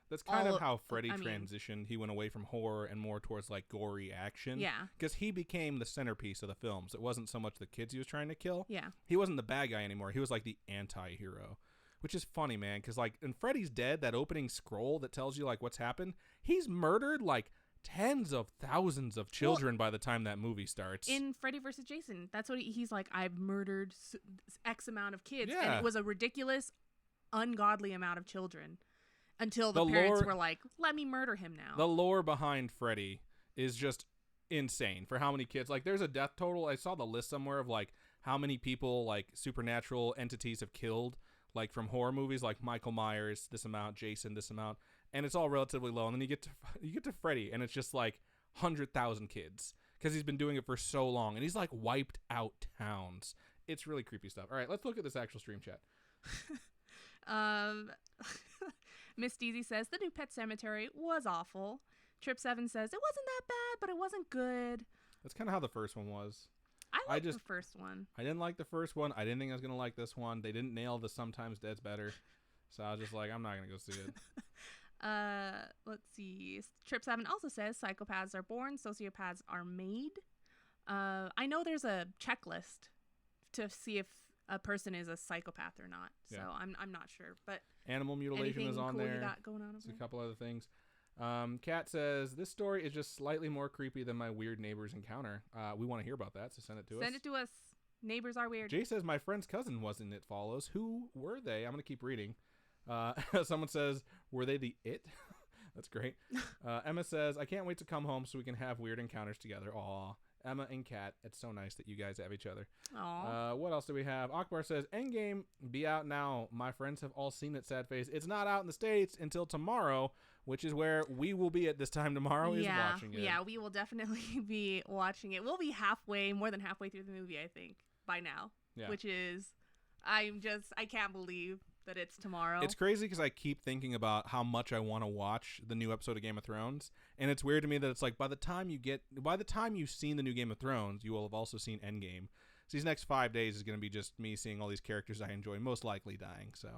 That's kind of how Freddy transitioned. He went away from horror and more towards like gory action. Yeah. Because he became the centerpiece of the films. It wasn't so much the kids he was trying to kill. Yeah. He wasn't the bad guy anymore. He was like the anti-hero, which is funny, man. Because like in Freddy's Dead, that opening scroll that tells you like what's happened, he's murdered like tens of thousands of children by the time that movie starts. In Freddy vs. Jason, that's what he's like, I've murdered X amount of kids. Yeah. And it was a ridiculous, ungodly amount of children until the parents were like, let me murder him now. The lore behind Freddy is just insane for how many kids. Like, there's a death total. I saw the list somewhere of like how many people, like supernatural entities have killed, like from horror movies, like Michael Myers, this amount, Jason, this amount. And it's all relatively low. And then you get to Freddy, and it's just like 100,000 kids because he's been doing it for so long, and he's like wiped out towns. It's really creepy stuff. All right, let's look at this actual stream chat. Miss Deezy says the new Pet Cemetery was awful. Trip 7 says it wasn't that bad, but it wasn't good. That's kind of how the first one was. I liked the first one. I didn't like the first one. I didn't think I was gonna like this one. They didn't nail the sometimes dead's better, so I was just like, I'm not gonna go see it. Let's see. Trip 7 also says psychopaths are born, sociopaths are made. I know there's a checklist to see if a person is a psychopath or not. So yeah. I'm not sure, but animal mutilation is on cool there. You got going on There's a couple other things. Kat says this story is just slightly more creepy than my weird neighbors encounter. We want to hear about that, so send it to us. Send it to us. Neighbors are weird. Jay says my friend's cousin was in It Follows. Who were they? I'm gonna keep reading. Someone says, were they the It? That's great. Emma says, I can't wait to come home so we can have weird encounters together. Aw. Emma and Kat, it's so nice that you guys have each other. Aww. What else do we have? Akbar says, Endgame, be out now. My friends have all seen it, sad face. It's not out in the States until tomorrow, which is where we will be at this time tomorrow is watching it. Yeah, we will definitely be watching it. We'll be more than halfway through the movie, I think, by now. Yeah. Which is, I can't believe that it's tomorrow. It's crazy because I keep thinking about how much I want to watch the new episode of Game of Thrones, and it's weird to me that it's like by the time you've seen the new Game of Thrones, you will have also seen Endgame. So these next 5 days is going to be just me seeing all these characters I enjoy, most likely dying. So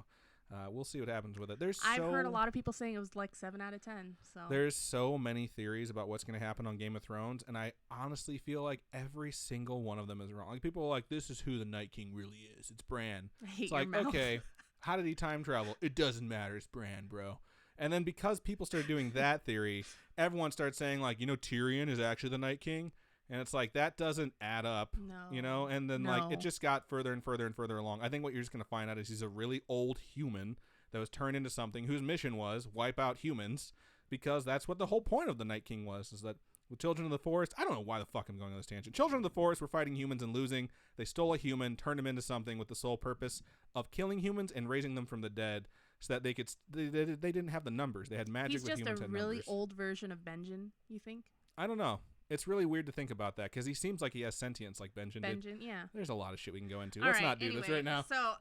we'll see what happens with it. I've heard a lot of people saying it was like 7 out of 10. So there's so many theories about what's going to happen on Game of Thrones, and I honestly feel like every single one of them is wrong. Like, people are like, this is who the Night King really is. It's Bran. I hate it's like, your mouth. Okay, how did he time travel? It doesn't matter. It's Bran, bro. And then because people started doing that theory, everyone started saying, like, Tyrion is actually the Night King. And it's like, that doesn't add up, and then like it just got further and further and further along. I think what you're just going to find out is he's a really old human that was turned into something whose mission was wipe out humans, because that's what the whole point of the Night King was, is that with Children of the Forest, I don't know why the fuck I'm going on this tangent. Children of the Forest were fighting humans and losing. They stole a human, turned him into something with the sole purpose of killing humans and raising them from the dead so that they could, they didn't have the numbers. They had magic with humans. He's just a really old version of Benjen, you think? I don't know. It's really weird to think about that because he seems like he has sentience like Benjen did. Yeah. There's a lot of shit we can go into. Let's not do this right now. So,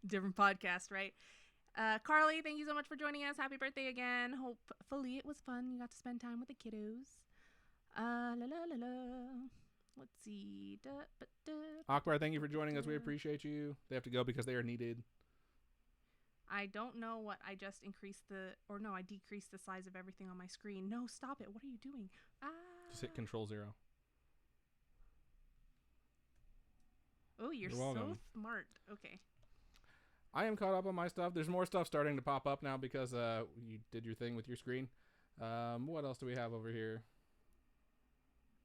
different podcast, right? Carly, thank you so much for joining us. Happy birthday again. Hopefully it was fun. You got to spend time with the kiddos. Let's see. Akbar, thank you for joining us. We appreciate you. They have to go because they are needed. I don't know what I just I decreased the size of everything on my screen. No, stop it. What are you doing? Just hit Control-0. Oh, you're so smart. Okay. I am caught up on my stuff. There's more stuff starting to pop up now because you did your thing with your screen. What else do we have over here?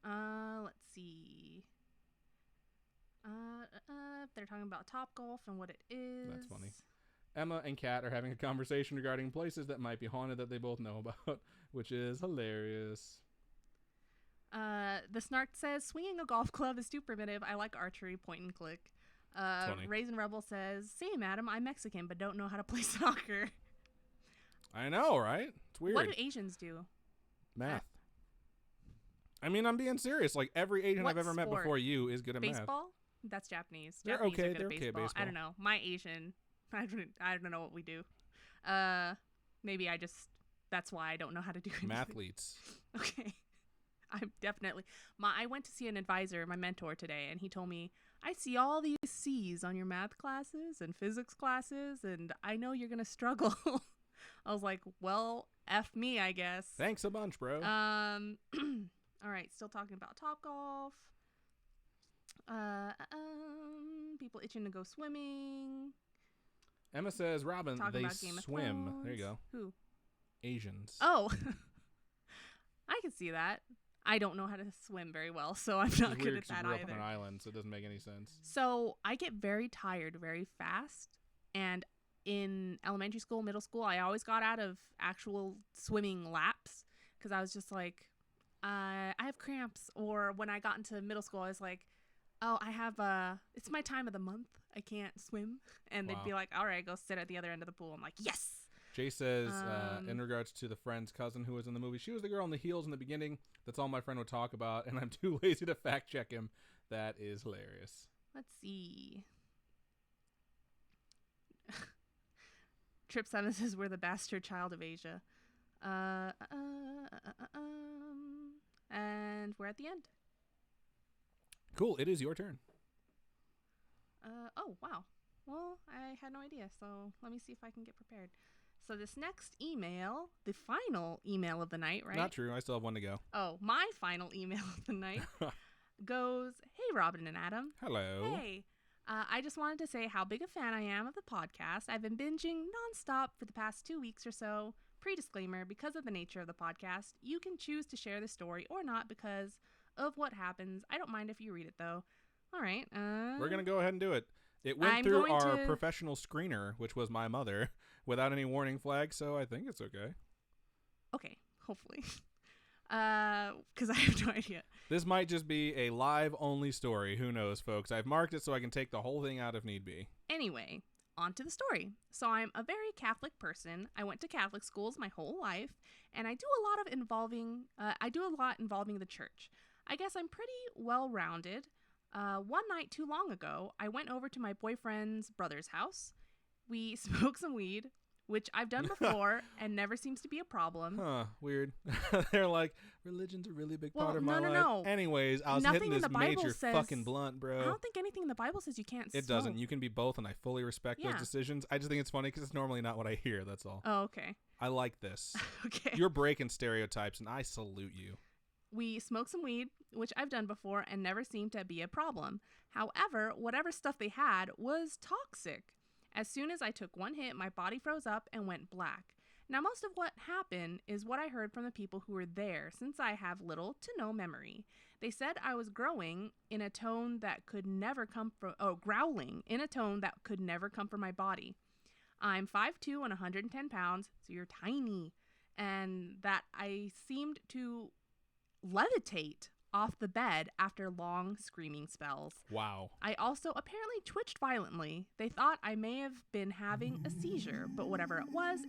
Let's see. They're talking about Topgolf and what it is. That's funny. Emma and Kat are having a conversation regarding places that might be haunted that they both know about, which is hilarious. The Snark says, swinging a golf club is too primitive. I like archery, point and click. Raisin Rebel says, same, Adam. I'm Mexican, but don't know how to play soccer. I know, right? It's weird. What do Asians do? Math. I mean, I'm being serious. Like, every Asian I've ever met before you is good at math. Baseball? That's Japanese. They're Japanese okay. are good They're at okay baseball. at baseball. I don't know. My Asian, I don't know what we do. Maybe that's why I don't know how to do anything. Mathletes. Okay. I'm definitely I went to see an advisor, my mentor today, and he told me, I see all these C's on your math classes and physics classes, and I know you're gonna struggle. I was like, well, F me, I guess. Thanks a bunch, bro. All right, still talking about Topgolf. People itching to go swimming. Emma says, Robin, talking they about Game of swim. Thrones. There you go. Who? Asians. Oh. I see that. I don't know how to swim very well, so I'm not good at that grew either. up on an island, so it doesn't make any sense. So I get very tired very fast, and in elementary school, middle school, I always got out of actual swimming laps because I was just like, I have cramps. Or when I got into middle school, I was like, oh, it's my time of the month. I can't swim. And they'd be like, all right, go sit at the other end of the pool. I'm like, yes. Jay says, in regards to the friend's cousin who was in the movie, she was the girl in the heels in the beginning. That's all my friend would talk about, and I'm too lazy to fact check him. That is hilarious. Let's see. Trip 7 says we're the bastard child of Asia. And we're at the end. Cool. It is your turn. Oh, wow. Well, I had no idea, so let me see if I can get prepared. So this next email, the final email of the night, right? Not true. I still have one to go. Oh, my final email of the night goes, hey, Robin and Adam. Hello. Hey. I just wanted to say how big a fan I am of the podcast. I've been binging nonstop for the past 2 weeks or so. Pre-disclaimer, because of the nature of the podcast, you can choose to share the story or not because of what happens. I don't mind if you read it, though. All right. We're going to go ahead and do it. It went through our professional screener, which was my mother, without any warning flag, so I think it's okay. Okay, hopefully. Because I have no idea. This might just be a live-only story. Who knows, folks? I've marked it so I can take the whole thing out if need be. Anyway, on to the story. So I'm a very Catholic person. I went to Catholic schools my whole life, and I do a lot involving the church. I guess I'm pretty well-rounded. One night too long ago, I went over to my boyfriend's brother's house. We smoked some weed, which I've done before and never seems to be a problem. Huh, weird. They're like, religion's a really big part of my life. No. Anyways, I was hitting this major fucking blunt, bro. I don't think anything in the Bible says you can't smoke. It doesn't. You can be both, and I fully respect those decisions. I just think it's funny because it's normally not what I hear, that's all. Oh, okay. I like this. Okay. You're breaking stereotypes, and I salute you. We smoked some weed, which I've done before and never seemed to be a problem. However, whatever stuff they had was toxic. As soon as I took one hit, my body froze up and went black. Now, most of what happened is what I heard from the people who were there, since I have little to no memory. They said I was growling in a tone that could never come from, growling in a tone that could never come from my body. I'm 5'2" and 110 pounds, so you're tiny, and that I seemed to levitate off the bed after long screaming spells. Wow. I also apparently twitched violently. They thought I may have been having a seizure, but whatever it was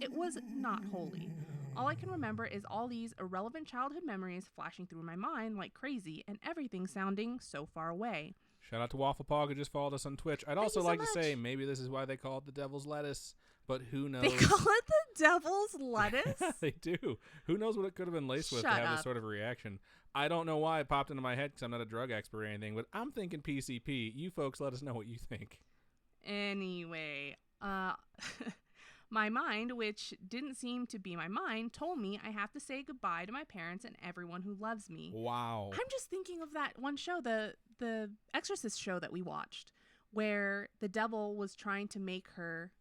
not holy. All I can remember is all these irrelevant childhood memories flashing through my mind like crazy and everything sounding so far away. Shout out to Waffle Pog who just followed us on Twitch. I'd also like to say maybe this is why they call it the devil's lettuce, but who knows? They call it the devil's lettuce? Yeah, they do. Who knows what it could have been laced with to have this sort of reaction. I don't know why it popped into my head because I'm not a drug expert or anything, but I'm thinking PCP. You folks let us know what you think. Anyway, my mind, which didn't seem to be my mind, told me I have to say goodbye to my parents and everyone who loves me. Wow. I'm just thinking of that one show, the Exorcist show that we watched, where the devil was trying to make her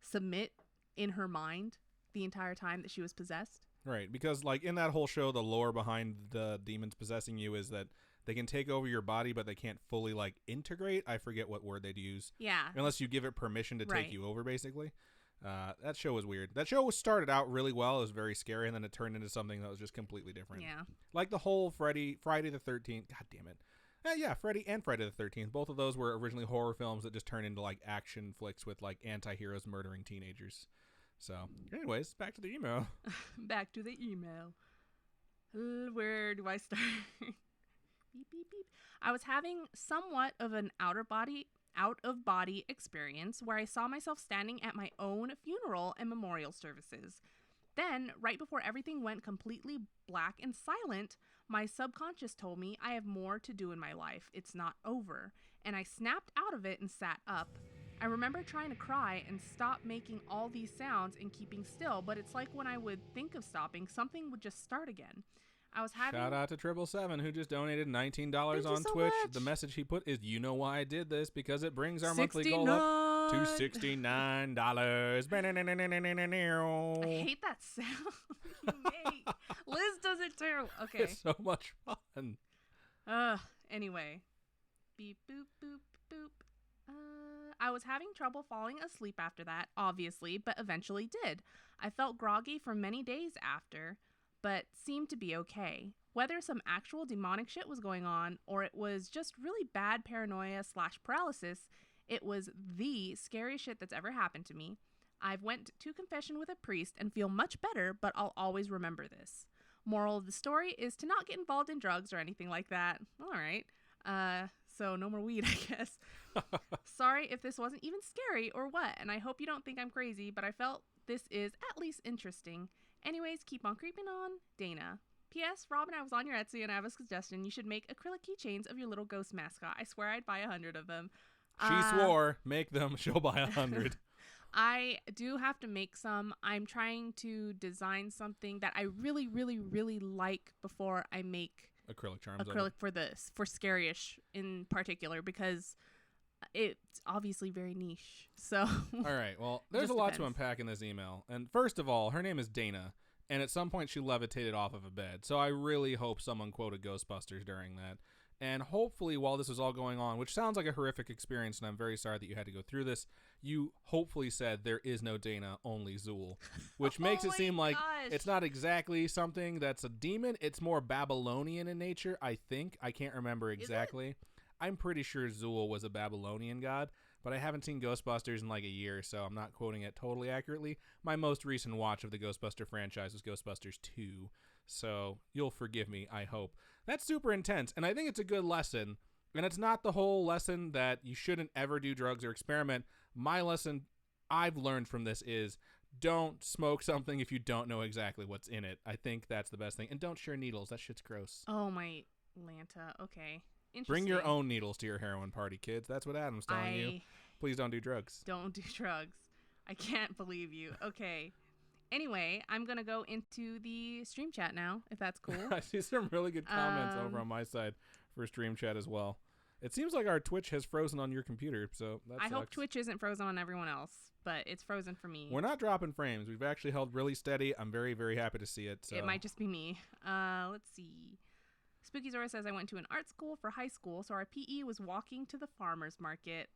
submit in her mind the entire time that she was possessed. Right, because like in that whole show, the lore behind the demons possessing you is that they can take over your body, but they can't fully like integrate. I forget what word they'd use. Yeah. Unless you give it permission to take you over, basically. That show was weird. That show started out really well. It was very scary, and then it turned into something that was just completely different. Yeah. Like the whole Friday the 13th. God damn it. Yeah, Freddy and Friday the 13th. Both of those were originally horror films that just turned into like action flicks with like anti-heroes murdering teenagers. So, anyways, back to the email. Back to the email. Where do I start? Beep, beep, beep. I was having somewhat of an out-of-body experience where I saw myself standing at my own funeral and memorial services. Then, right before everything went completely black and silent, my subconscious told me I have more to do in my life. It's not over. And I snapped out of it and sat up. I remember trying to cry and stop making all these sounds and keeping still, but it's like when I would think of stopping, something would just start again. I was having... Shout out to 777 who just donated $19 on Twitch. Much. The message he put is, you know why I did this? Because it brings our monthly goal up to $69. I hate that sound you make. Liz does it too. Okay. It's so much fun. Anyway. Beep, boop, boop, boop. I was having trouble falling asleep after that, obviously, but eventually did. I felt groggy for many days after, but seemed to be okay. Whether some actual demonic shit was going on or it was just really bad paranoia / paralysis, it was the scariest shit that's ever happened to me. I've went to confession with a priest and feel much better, but I'll always remember this. Moral of the story is to not get involved in drugs or anything like that. All right. So no more weed, I guess. Sorry if this wasn't even scary or what, and I hope you don't think I'm crazy, but I felt this is at least interesting. Anyways, keep on creeping on, Dana. P.S. Robin, I was on your Etsy and I have a suggestion. You should make acrylic keychains of your little ghost mascot. I swear I'd buy 100 of them. She swore, make them, she'll buy 100. I do have to make some. I'm trying to design something that I really, really, really like before I make acrylic charms. Acrylic for Scarish in particular, because it's obviously very niche. So all right, well, there's a lot to unpack in this email. And first of all, her name is Dana, and at some point she levitated off of a bed. So I really hope someone quoted Ghostbusters during that. And hopefully while this was all going on, which sounds like a horrific experience, and I'm very sorry that you had to go through this, you hopefully said there is no Dana, only Zool, which makes it seem like it's not exactly something that's a demon. It's more Babylonian in nature, I think. I can't remember exactly. I'm pretty sure Zool was a Babylonian god, but I haven't seen Ghostbusters in like a year, so I'm not quoting it totally accurately. My most recent watch of the Ghostbuster franchise was Ghostbusters 2, so you'll forgive me, I hope. That's super intense, and I think it's a good lesson, and it's not the whole lesson that you shouldn't ever do drugs or experiment. My lesson I've learned from this is don't smoke something if you don't know exactly what's in it. I think that's the best thing, and don't share needles. That shit's gross. Oh, my Lanta. Okay. Bring your own needles to your heroin party, kids. That's what Adam's telling you. Please don't do drugs. Don't do drugs. I can't believe you. Okay. Anyway, I'm going to go into the stream chat now, if that's cool. I see some really good comments over on my side for stream chat as well. It seems like our Twitch has frozen on your computer, so that sucks. I hope Twitch isn't frozen on everyone else, but it's frozen for me. We're not dropping frames. We've actually held really steady. I'm very, very happy to see it. So. It might just be me. Let's see. Spooky Zora says, I went to an art school for high school, so our PE was walking to the farmer's market.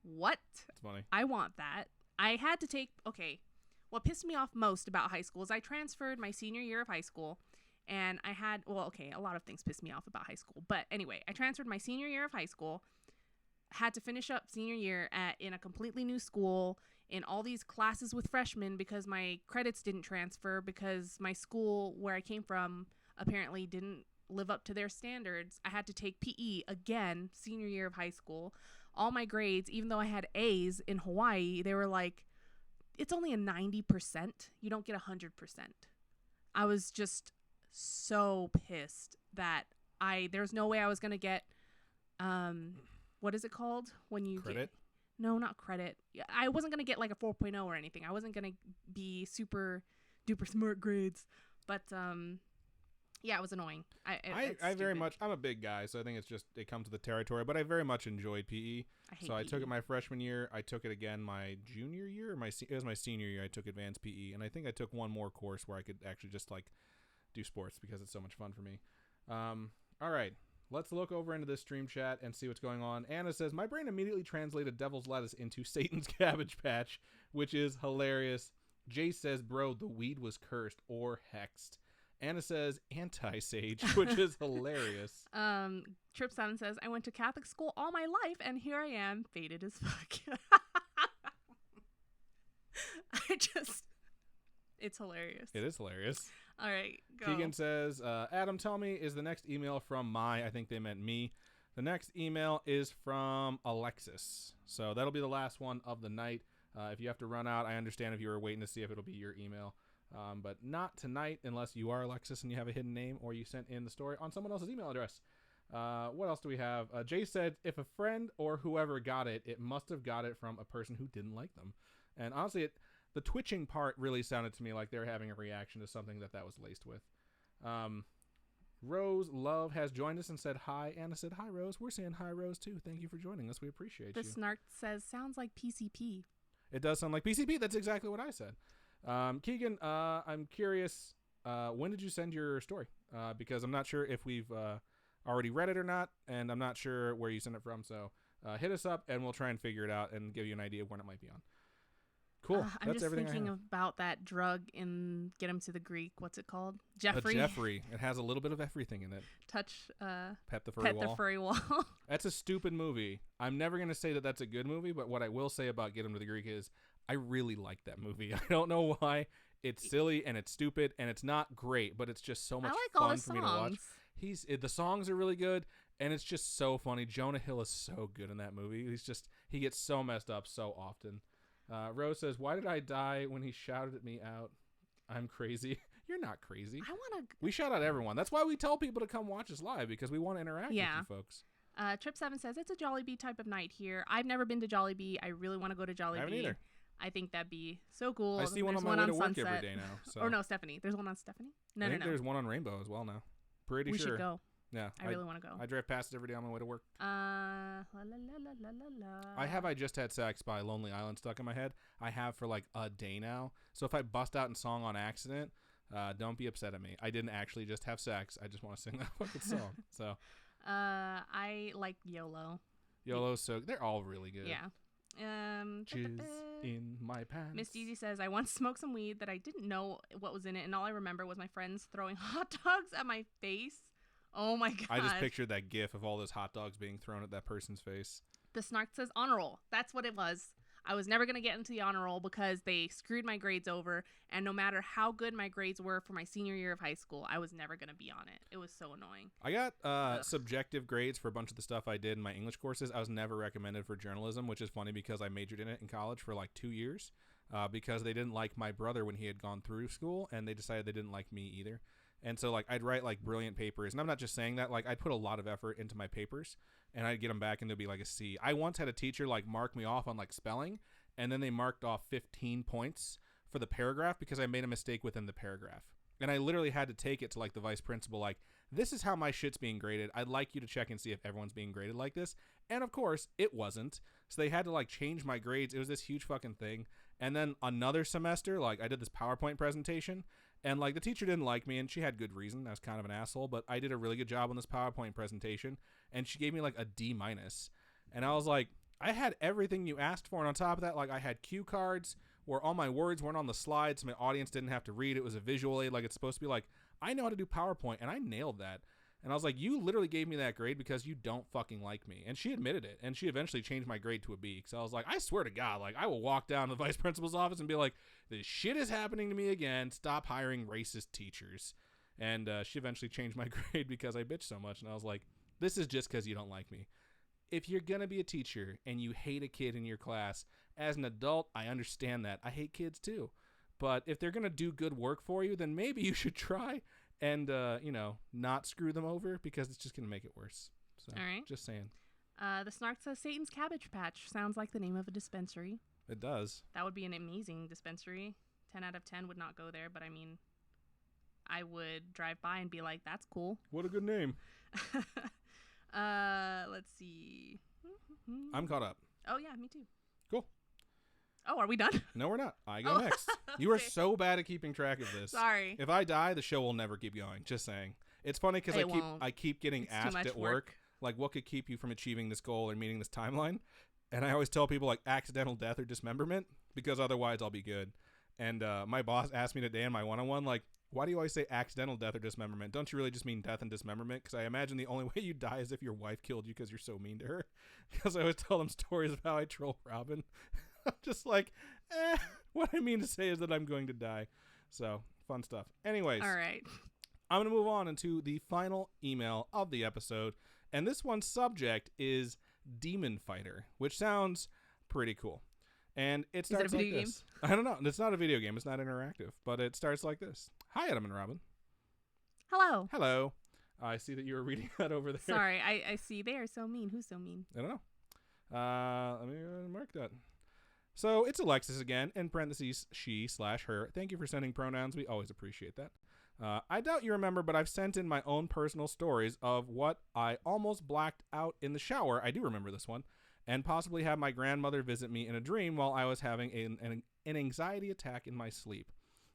What? That's funny. I want that. I had to take... Okay. What pissed me off most about high school is I transferred my senior year of high school, and I had... Well, okay, a lot of things pissed me off about high school. But anyway, I transferred my senior year of high school, had to finish up senior year in a completely new school, in all these classes with freshmen because my credits didn't transfer because my school where I came from apparently didn't live up to their standards. I had to take PE again, senior year of high school. All my grades, even though I had A's in Hawaii, they were like, it's only a 90%. You don't get 100%. I was just so pissed that there's no way I was going to get, what is it called? When you credit? No, not credit. I wasn't going to get like a 4.0 or anything. I wasn't going to be super duper smart grades. But, yeah, it was annoying. I very much, I'm a big guy, so I think it comes to the territory, but I very much enjoyed PE. I took it my freshman year. I took it again my junior year. It was my senior year. I took advanced PE, and I think I took one more course where I could actually just like do sports because it's so much fun for me. All right, let's look over into this stream chat and see what's going on. Anna says, my brain immediately translated devil's lettuce into Satan's cabbage patch, which is hilarious. Jay says, bro, the weed was cursed or hexed. Anna says anti-sage, which is hilarious. Trip7 says, I went to Catholic school all my life, and here I am, faded as fuck. It's hilarious. It is hilarious. All right, go. Keegan says, Adam, tell me, is the next email from I think they meant me. The next email is from Alexis. So that'll be the last one of the night. If you have to run out, I understand if you were waiting to see if it'll be your email. But not tonight unless you are Alexis and you have a hidden name or you sent in the story on someone else's email address. What else do we have? Jay said, if a friend or whoever got it, it must have got it from a person who didn't like them. And honestly, the twitching part really sounded to me like they're having a reaction to something that was laced with. Rose Love has joined us and said hi. Anna said, hi, Rose. We're saying hi, Rose, too. Thank you for joining us. We appreciate you. The Snark says, sounds like PCP. It does sound like PCP. That's exactly what I said. Keegan, I'm curious when did you send your story? Because I'm not sure if we've already read it or not, and I'm not sure where you sent it from. So hit us up, and we'll try and figure it out and give you an idea of when it might be on. Cool. I'm That's just everything thinking I have. about that drug in Get Him to the Greek. What's it called? Jeffrey. Jeffrey. It has a little bit of everything in it. Touch. Pet the Furry Wall. The Furry Wall. That's a stupid movie. I'm never going to say that that's a good movie, but what I will say about Get Him to the Greek is I really like that movie. I don't know why. It's silly and it's stupid and it's not great, but it's just so much fun for me to watch. The songs are really good and it's just so funny. Jonah Hill is so good in that movie. He gets so messed up so often. Rose says, "Why did I die when he shouted at me out? I'm crazy." You're not crazy. We shout out everyone. That's why we tell people to come watch us live, because we want to interact with you folks. Trip7 says, "It's a Jollibee type of night here. I've never been to Jollibee. I really want to go to Jollibee." I haven't either. I think that'd be so cool. I see one on my way to work every day now. So. Or no, Stephanie. There's one on Stephanie? I think there's one on Rainbow as well now. Pretty sure. We should go. Yeah. I really want to go. I drive past it every day on my way to work. La, la, la, la, la, la. I Just Had Sex by Lonely Island stuck in my head. I have for like a day now. So if I bust out in song on accident, don't be upset at me. I didn't actually just have sex. I just want to sing that fucking song. So. I like YOLO. YOLO, so they're all really good. Yeah. Jizz in my pants. Miss Deezy says, "I once smoked some weed that I didn't know what was in it, and all I remember was my friends throwing hot dogs at my face." Oh my god! I just pictured that gif of all those hot dogs being thrown at that person's face. The Snark says honor roll. That's what it was. I was never going to get into the honor roll because they screwed my grades over, and no matter how good my grades were for my senior year of high school, I was never going to be on it. It was so annoying. I got subjective grades for a bunch of the stuff I did in my English courses. I was never recommended for journalism, which is funny because I majored in it in college for like 2 years because they didn't like my brother when he had gone through school, and they decided they didn't like me either. And so, like, I'd write, like, brilliant papers. And I'm not just saying that. Like, I'd put a lot of effort into my papers, and I'd get them back, and they'd be, like, a C. I once had a teacher, like, mark me off on, like, spelling, and then they marked off 15 points for the paragraph because I made a mistake within the paragraph. And I literally had to take it to, like, the vice principal, like, this is how my shit's being graded. I'd like you to check and see if everyone's being graded like this. And, of course, it wasn't. So they had to, like, change my grades. It was this huge fucking thing. And then another semester, like, I did this PowerPoint presentation, and, like, the teacher didn't like me, and she had good reason. I was kind of an asshole, but I did a really good job on this PowerPoint presentation, and she gave me, like, a D-. And I was like, I had everything you asked for, and on top of that, like, I had cue cards where all my words weren't on the slides, so my audience didn't have to read. It was a visual aid. Like, it's supposed to be like, I know how to do PowerPoint, and I nailed that. And I was like, you literally gave me that grade because you don't fucking like me. And she admitted it. And she eventually changed my grade to a B. So I was like, I swear to God, like, I will walk down to the vice principal's office and be like, this shit is happening to me again. Stop hiring racist teachers. And she eventually changed my grade because I bitched so much. And I was like, this is just because you don't like me. If you're going to be a teacher and you hate a kid in your class, as an adult, I understand that. I hate kids too. But if they're going to do good work for you, then maybe you should try and, not screw them over because it's just going to make it worse. So, all right. Just saying. The Snark says Satan's Cabbage Patch sounds like the name of a dispensary. It does. That would be an amazing dispensary. 10 out of 10 would not go there, but I mean, I would drive by and be like, that's cool. What a good name. Let's see. I'm caught up. Oh, yeah, me too. Cool. Oh, are we done? No, we're not. I go next. You are so bad at keeping track of this. Sorry. If I die, the show will never keep going. Just saying. It's funny because I keep getting asked at work, like, what could keep you from achieving this goal or meeting this timeline? And I always tell people, like, accidental death or dismemberment, because otherwise I'll be good. And my boss asked me today in my one-on-one, like, why do you always say accidental death or dismemberment? Don't you really just mean death and dismemberment? Because I imagine the only way you die is if your wife killed you because you're so mean to her. Because I always tell them stories of how I troll Robin. I'm just like, what I mean to say is that I'm going to die. So, fun stuff. Anyways. All right. I'm going to move on into the final email of the episode. And this one's subject is Demon Fighter, which sounds pretty cool. And it starts like this. I don't know. It's not a video game. It's not interactive. But it starts like this. Hi, Adam and Robin. Hello. Hello. I see that you were reading that over there. Sorry. I see they are so mean. Who's so mean? I don't know. Let me mark that. So it's Alexis again, in parentheses, she/her. Thank you for sending pronouns. We always appreciate that. I doubt you remember, but I've sent in my own personal stories of what I almost blacked out in the shower. I do remember this one. And possibly had my grandmother visit me in a dream while I was having an anxiety attack in my sleep.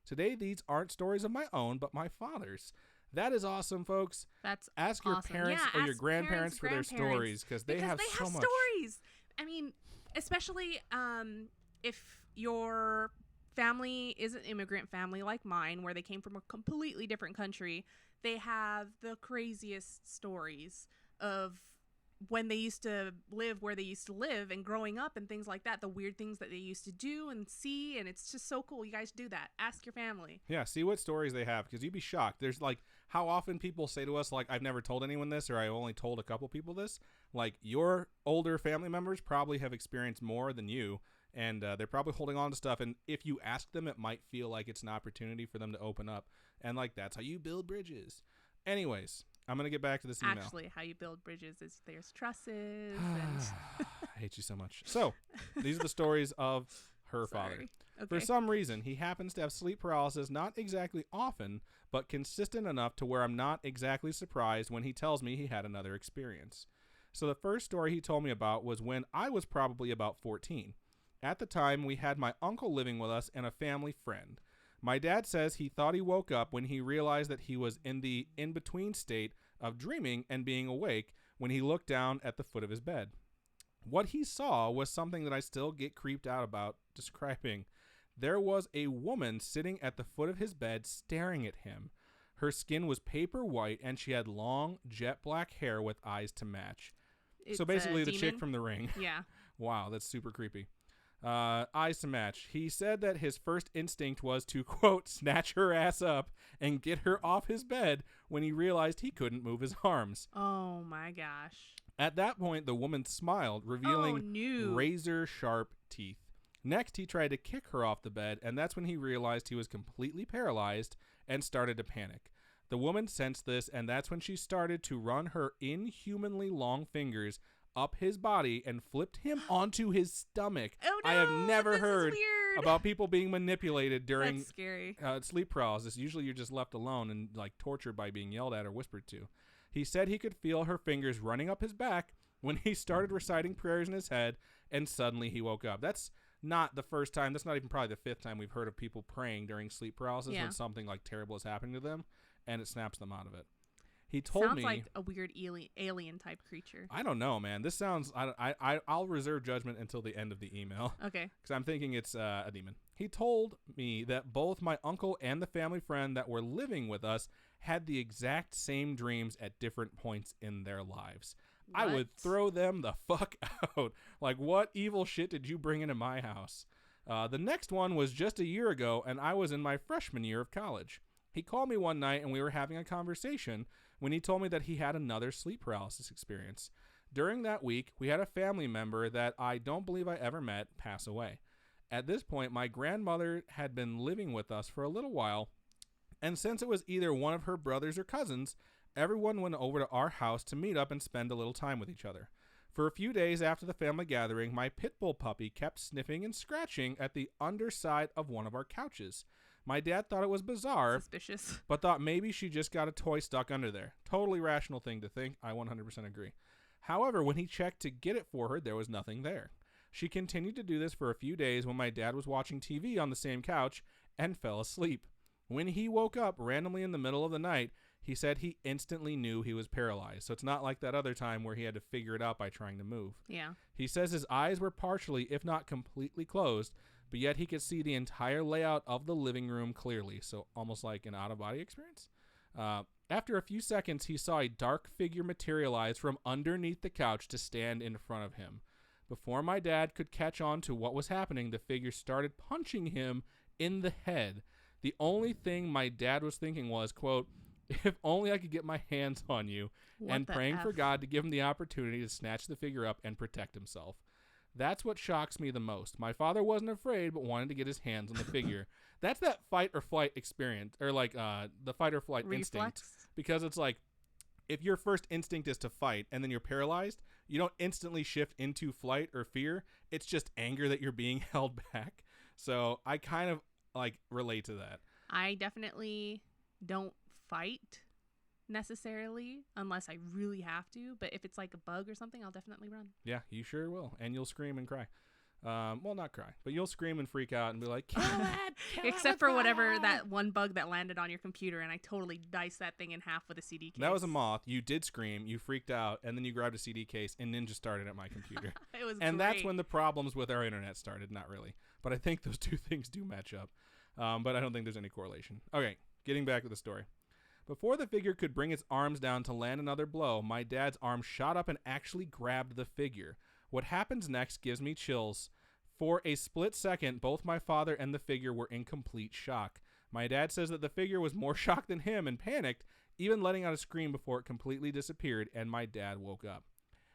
Today, these aren't stories of my own, but my father's. That is awesome, folks. That's Ask your awesome. parents Yeah, or your ask grandparents for their grandparents, stories because they have so much. stories. I mean, especially if your family is an immigrant family like mine, where they came from a completely different country, they have the craziest stories of when they used to live where they used to live and growing up and things like that, the weird things that they used to do and see, and it's just so cool. You guys do that. Ask your family. Yeah, see what stories they have because you'd be shocked. There's like how often people say to us, like, I've never told anyone this or I only told a couple people this. Like, your older family members probably have experienced more than you, and they're probably holding on to stuff. And if you ask them, it might feel like it's an opportunity for them to open up. And, like, that's how you build bridges. Anyways, I'm going to get back to this email. Actually, how you build bridges is there's trusses. And I hate you so much. So, these are the stories of her father. Okay. For some reason, he happens to have sleep paralysis not exactly often, but consistent enough to where I'm not exactly surprised when he tells me he had another experience. So the first story he told me about was when I was probably about 14. At the time, we had my uncle living with us and a family friend. My dad says he thought he woke up when he realized that he was in the in-between state of dreaming and being awake when he looked down at the foot of his bed. What he saw was something that I still get creeped out about describing. There was a woman sitting at the foot of his bed staring at him. Her skin was paper white and she had long jet black hair with eyes to match. So basically the chick from The Ring. Yeah. Wow, that's super creepy. Eyes to match. He said that his first instinct was to, quote, snatch her ass up and get her off his bed when he realized he couldn't move his arms. Oh my gosh. At that point, the woman smiled, revealing razor-sharp teeth. Next, he tried to kick her off the bed, and that's when he realized he was completely paralyzed and started to panic. The woman sensed this, and that's when she started to run her inhumanly long fingers up his body and flipped him onto his stomach. Oh, no, I have never heard weird. about people being manipulated during That's scary. Sleep paralysis. Usually you're just left alone and like tortured by being yelled at or whispered to. He said he could feel her fingers running up his back when he started reciting prayers in his head, and suddenly he woke up. That's not the first time. That's not even probably the fifth time we've heard of people praying during sleep paralysis when something like terrible is happening to them, and it snaps them out of it. He told me, sounds like a weird alien type creature. I don't know, man. This sounds. I'll reserve judgment until the end of the email. Okay. Because I'm thinking it's a demon. He told me that both my uncle and the family friend that were living with us had the exact same dreams at different points in their lives. What? I would throw them the fuck out. Like, what evil shit did you bring into my house? The next one was just a year ago, and I was in my freshman year of college. He called me one night, and we were having a conversation when he told me that he had another sleep paralysis experience. During that week, we had a family member that I don't believe I ever met pass away. At this point, my grandmother had been living with us for a little while, and since it was either one of her brothers or cousins, everyone went over to our house to meet up and spend a little time with each other. For a few days after the family gathering, my pit bull puppy kept sniffing and scratching at the underside of one of our couches. My dad thought it was bizarre, suspicious, but thought maybe she just got a toy stuck under there. Totally rational thing to think. I 100% agree. However, when he checked to get it for her, there was nothing there. She continued to do this for a few days when my dad was watching TV on the same couch and fell asleep. When he woke up randomly in the middle of the night, he said he instantly knew he was paralyzed. So it's not like that other time where he had to figure it out by trying to move. Yeah. He says his eyes were partially, if not completely closed, but yet he could see the entire layout of the living room clearly. So almost like an out-of-body experience. After a few seconds, he saw a dark figure materialize from underneath the couch to stand in front of him. Before my dad could catch on to what was happening, the figure started punching him in the head. The only thing my dad was thinking was, quote, if only I could get my hands on you, and praying for God to give him the opportunity to snatch the figure up and protect himself. That's what shocks me the most. My father wasn't afraid, but wanted to get his hands on the figure. That's that fight or flight experience, or like the fight or flight instinct. Because it's like, if your first instinct is to fight and then you're paralyzed, you don't instantly shift into flight or fear. It's just anger that you're being held back. So I kind of like relate to that. I definitely don't fight necessarily unless I really have to, but if it's like a bug or something, I'll definitely run. Yeah, you sure will, and you'll scream and cry. Well, not cry, but you'll scream and freak out and be like, kill it! Except for whatever that one bug that landed on your computer, and I totally diced that thing in half with a CD case. That was a moth. You did scream, you freaked out, and then you grabbed a CD case and ninja started at my computer. It was and great. That's when the problems with our internet started. Not really. But I think those two things do match up. But I don't think there's any correlation. Okay, getting back to the story. Before the figure could bring its arms down to land another blow, my dad's arm shot up and actually grabbed the figure. What happens next gives me chills. For a split second, both my father and the figure were in complete shock. My dad says that the figure was more shocked than him and panicked, even letting out a scream before it completely disappeared, and my dad woke up.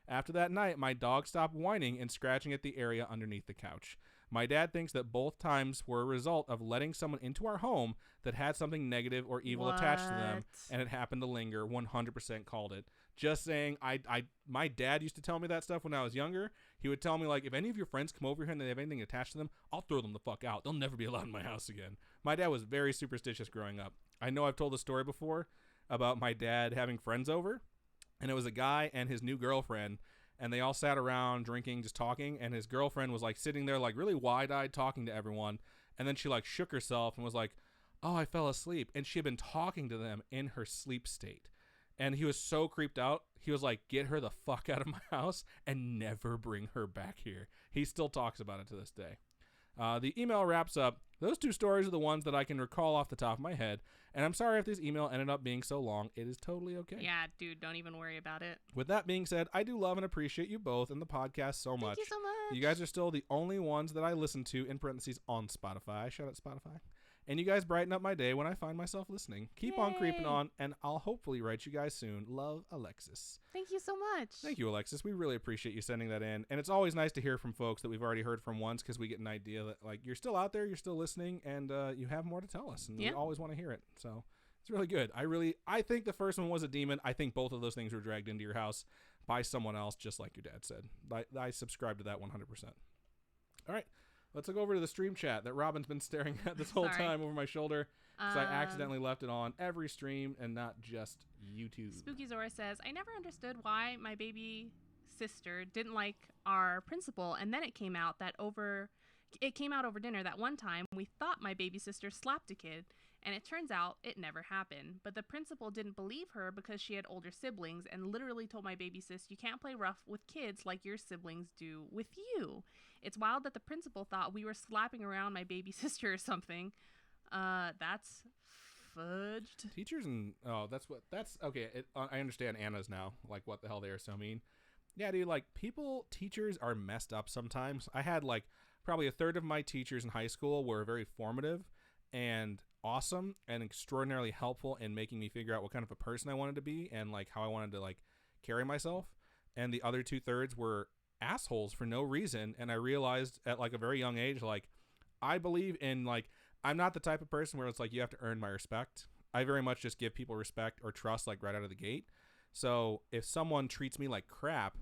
After that night, my dog stopped whining and scratching at the area underneath the couch. My dad thinks that both times were a result of letting someone into our home that had something negative or evil attached to them, and it happened to linger. 100% called it. Just saying, my dad used to tell me that stuff when I was younger. He would tell me, like, if any of your friends come over here and they have anything attached to them, I'll throw them the fuck out. They'll never be allowed in my house again. My dad was very superstitious growing up. I know I've told the story before about my dad having friends over, and it was a guy and his new girlfriend, and they all sat around drinking, just talking, and his girlfriend was, like, sitting there, like, really wide-eyed talking to everyone, and then she, like, shook herself and was like, oh, I fell asleep, and she had been talking to them in her sleep state. And he was so creeped out, he was like, get her the fuck out of my house and never bring her back here. He still talks about it to this day. The email wraps up, those two stories are the ones that I can recall off the top of my head. And I'm sorry if this email ended up being so long. It is totally okay. Yeah, dude, don't even worry about it. With that being said, I do love and appreciate you both and the podcast so much. Thank you so much. You guys are still the only ones that I listen to, in parentheses, on Spotify. Shout out Spotify. And you guys brighten up my day when I find myself listening. Keep on creeping on, and I'll hopefully write you guys soon. Love, Alexis. Thank you so much. Thank you, Alexis. We really appreciate you sending that in. And it's always nice to hear from folks that we've already heard from once, because we get an idea that, like, you're still out there, you're still listening, and you have more to tell us. And we always want to hear it. So it's really good. I think the first one was a demon. I think both of those things were dragged into your house by someone else, just like your dad said. I subscribe to that 100%. All right. Let's look over to the stream chat that Robin's been staring at this whole time over my shoulder, because I accidentally left it on every stream and not just YouTube. Spooky Zora says, I never understood why my baby sister didn't like our principal, and then it came out over dinner that one time we thought my baby sister slapped a kid, and it turns out it never happened. But the principal didn't believe her because she had older siblings and literally told my baby sis, you can't play rough with kids like your siblings do with you. It's wild that the principal thought we were slapping around my baby sister or something. That's fudged. Teachers that's okay. I understand Anna's now, like, what the hell they are so mean. Yeah, dude, like, teachers are messed up sometimes. I had, like, probably a third of my teachers in high school were very formative and awesome and extraordinarily helpful in making me figure out what kind of a person I wanted to be and, like, how I wanted to, like, carry myself. And the other 2/3 were assholes for no reason. And I realized at, like, a very young age, like, I believe in, like, I'm not the type of person where it's like you have to earn my respect. I very much just give people respect or trust, like, right out of the gate. So if someone treats me like crap,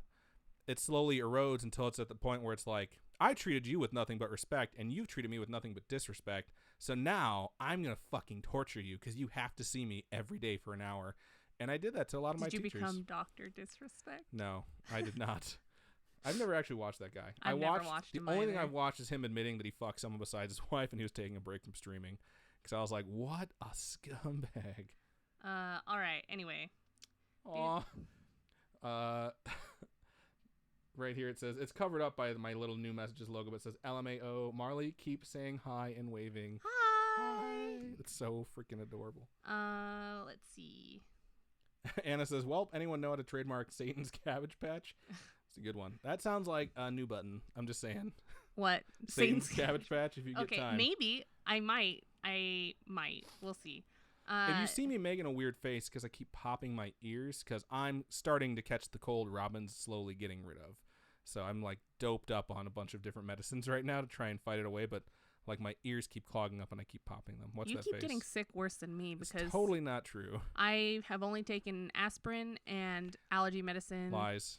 it slowly erodes until it's at the point where it's like, I treated you with nothing but respect and you've treated me with nothing but disrespect. So now I'm going to fucking torture you because you have to see me every day for an hour. And I did that to a lot of my teachers. Did you become Dr. Disrespect? No, I did not. I've never actually watched that guy. I've never watched him The only either. thing I've watched is him admitting that he fucked someone besides his wife and he was taking a break from streaming. Because I was like, what a scumbag. All right. Anyway. Aw. Right here it says, it's covered up by my little new messages logo, but it says LMAO. Marley, keep saying hi and waving. Hi. It's so freaking adorable. Let's see. Anna says, well, anyone know how to trademark Satan's Cabbage Patch? It's a good one. That sounds like a new button. I'm just saying. What? Satan's Cabbage Patch if you get time. Okay, maybe. I might. We'll see. If you see me making a weird face because I keep popping my ears, because I'm starting to catch the cold Robin's slowly getting rid of. So I'm, like, doped up on a bunch of different medicines right now to try and fight it away, but, like, my ears keep clogging up and I keep popping them. What's that face? You keep getting sick worse than me because it's totally not true. I have only taken aspirin and allergy medicine. Lies.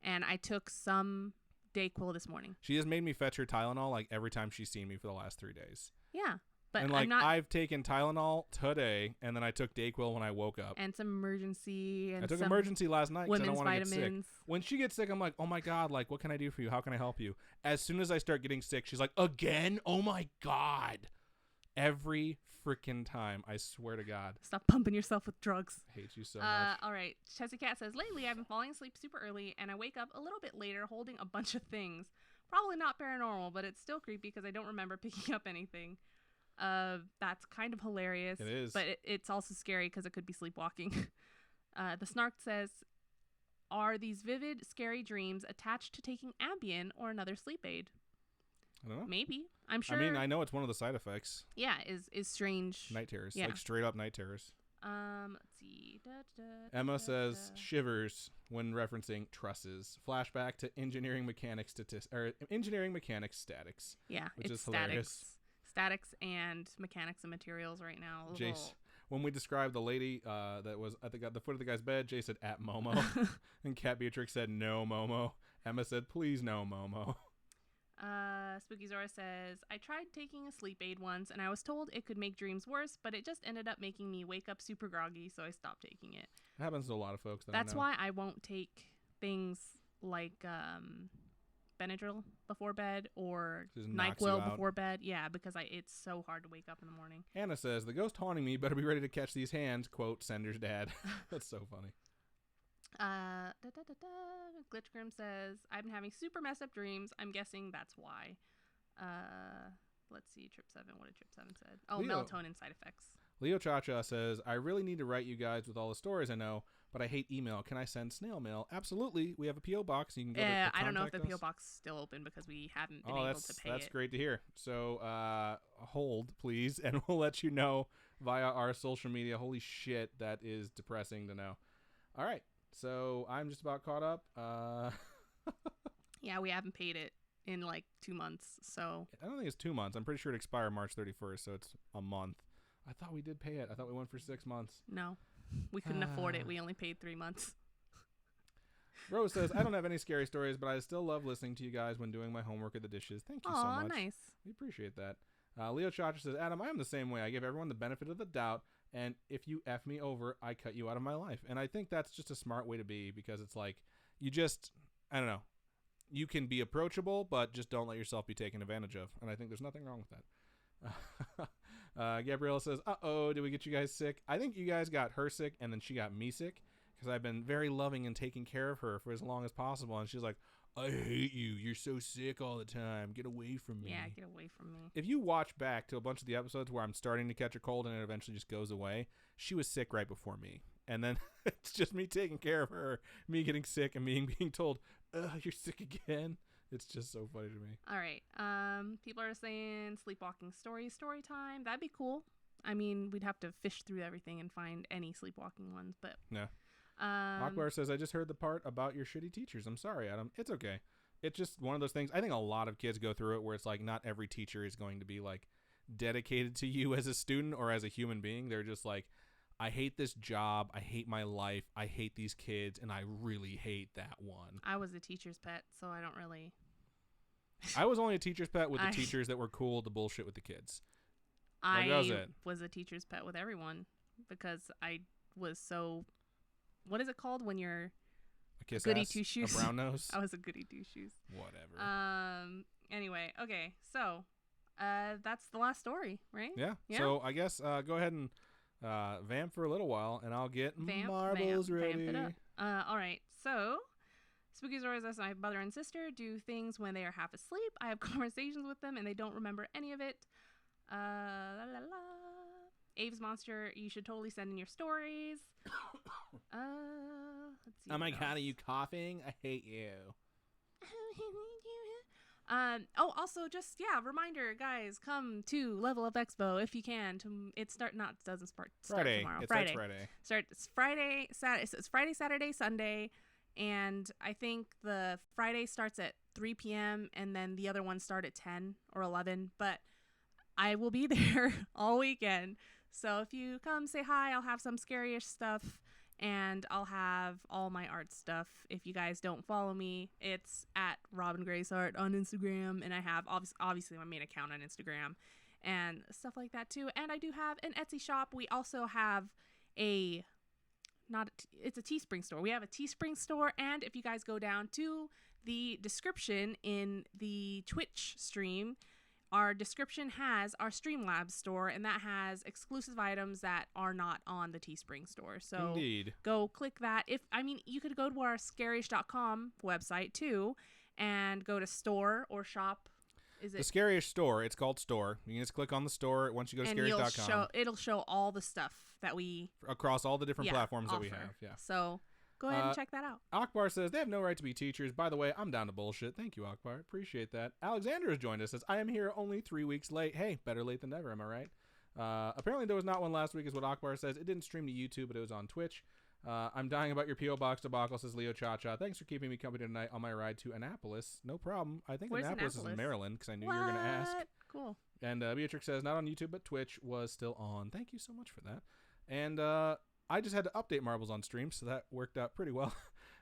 And I took some Dayquil this morning. She has made me fetch her Tylenol, like, every time she's seen me for the last 3 days. Yeah. But And like I'm not. I've taken Tylenol today, and then I took Dayquil when I woke up. And some emergency. And I took some emergency last night because I don't women's want to get sick. vitamins. When she gets sick, I'm like, oh my God, like, what can I do for you? How can I help you? As soon as I start getting sick, she's like, again? Oh my God. Every freaking time. I swear to God. Stop pumping yourself with drugs. I hate you so much. All right. Chelsea Cat says, lately I've been falling asleep super early and I wake up a little bit later holding a bunch of things. Probably not paranormal, but it's still creepy because I don't remember picking up anything. That's kind of hilarious. It is. But it's also scary because it could be sleepwalking. The Snark says, are these vivid, scary dreams attached to taking Ambien or another sleep aid? I don't know. Maybe. I'm sure. I mean, I know it's one of the side effects. Yeah, is strange. Night terrors. Yeah. Like straight up night terrors. Let's see. Emma says shivers when referencing trusses. Flashback to engineering mechanics statics. Yeah, which it's is hilarious. Statics and mechanics and materials right now. Jace, when we described the lady that was at the foot of the guy's bed, Jay said at Momo, and Cat Beatrix said no Momo. Emma said please no Momo. Spooky Zora says, I tried taking a sleep aid once and I was told it could make dreams worse, but it just ended up making me wake up super groggy, so I stopped taking it. It happens to a lot of folks. That's why I won't take things like Benadryl before bed or NyQuil before bed. Yeah, because it's so hard to wake up in the morning. Hannah says, the ghost haunting me better be ready to catch these hands, quote, Sender's dad. That's so funny. Glitch Grim says, I've been having super messed up dreams. I'm guessing that's why. Let's see, Trip 7. What did Trip 7 said? Oh, Leo. Melatonin side effects. Leo Chacha says, I really need to write you guys with all the stories I know, but I hate email. Can I send snail mail? Absolutely. We have a P.O. box. You can go to I don't know if the Contact P.O. Us. box is still open because we haven't been able to pay That's it. great to hear. So hold, please, and we'll let you know via our social media. Holy shit, that is depressing to know. All right. So I'm just about caught up. Yeah, we haven't paid it in like 2 months. So I don't think it's 2 months. I'm pretty sure it expired March 31st, so it's a month. I thought we did pay it. I thought we went for 6 months. no, we couldn't afford it. We only paid 3 months. Rose says, I don't have any scary stories, but I still love listening to you guys when doing my homework or the dishes. Thank you so much. Nice. We appreciate that. Leo Chacha says, Adam, I am the same way. I give everyone the benefit of the doubt, and if you F me over, I cut you out of my life. And I think that's just a smart way to be, because it's like, you just, I don't know, you can be approachable, but just don't let yourself be taken advantage of. And I think there's nothing wrong with that. Gabriella says, uh-oh, did we get you guys sick? I think you guys got her sick, and then she got me sick, because I've been very loving and taking care of her for as long as possible. And she's like, I hate you. You're so sick all the time. Get away from me. Yeah, get away from me. If you watch back to a bunch of the episodes where I'm starting to catch a cold and it eventually just goes away, she was sick right before me. And then it's just me taking care of her, me getting sick, and me being told, you're sick again. It's just so funny to me. All right. People are saying sleepwalking story time. That'd be cool. I mean, we'd have to fish through everything and find any sleepwalking ones, but yeah. Akbar says, I just heard the part about your shitty teachers. I'm sorry, Adam. It's okay. It's just one of those things. I think a lot of kids go through it where it's like not every teacher is going to be like dedicated to you as a student or as a human being. They're just like, I hate this job. I hate my life. I hate these kids. And I really hate that one. I was a teacher's pet, so I don't really. I was only a teacher's pet with the teachers that were cool to bullshit with the kids. I was a teacher's pet with everyone because I was so. What is it called when you're a kiss goody ass, two shoes? A brown nose. I was a goody two shoes. Whatever. Anyway, okay, so that's the last story, right? Yeah. So I guess go ahead and vamp for a little while, and I'll get marbles ready. Vamp it up. All right. So Spooky Stories as my brother and sister do things when they are half asleep. I have conversations with them, and they don't remember any of it. Abe's Monster, you should totally send in your stories. Let's see. Oh my God, are you coughing? I hate you. Also, just reminder, guys, come to Level Up Expo if you can. Doesn't start Friday. tomorrow. It's Friday. Friday. It's Friday, Saturday, Sunday, and I think the Friday starts at 3 p.m. and then the other ones start at 10 or 11. But I will be there all weekend. So if you come say hi, I'll have some scary-ish stuff, and I'll have all my art stuff. If you guys don't follow me, it's at Robin Grace Art on Instagram, and I have obviously my main account on Instagram. and stuff like that too. And I do have an Etsy shop. We also have it's a Teespring store. We have a Teespring store, and if you guys go down to the description in the Twitch stream, our description has our Streamlabs store, and that has exclusive items that are not on the Teespring store. So Indeed. Go click that. You could go to our scariest.com website too and go to store or shop. Is it the Scariest store? It's called store. You can just click on the store once you go to scariest.com. It'll show all the stuff that we across all the different platforms offer. that we have. Yeah. So go ahead and check that out. Akbar says they have no right to be teachers. By the way, I'm down to bullshit. Thank you, Akbar. Appreciate that. Alexander has joined us. Says I am here only 3 weeks late. Hey, better late than never. Am I right? Apparently there was not one last week, is what Akbar says. It didn't stream to YouTube, but it was on Twitch. I'm dying about your P.O. Box debacle, says Leo Cha-Cha. Thanks for keeping me company tonight on my ride to Annapolis. No problem. I think Annapolis is in Maryland, because I knew you were going to ask. Cool. And Beatrix says, not on YouTube, but Twitch was still on. Thank you so much for that. And I just had to update Marbles on stream, so that worked out pretty well.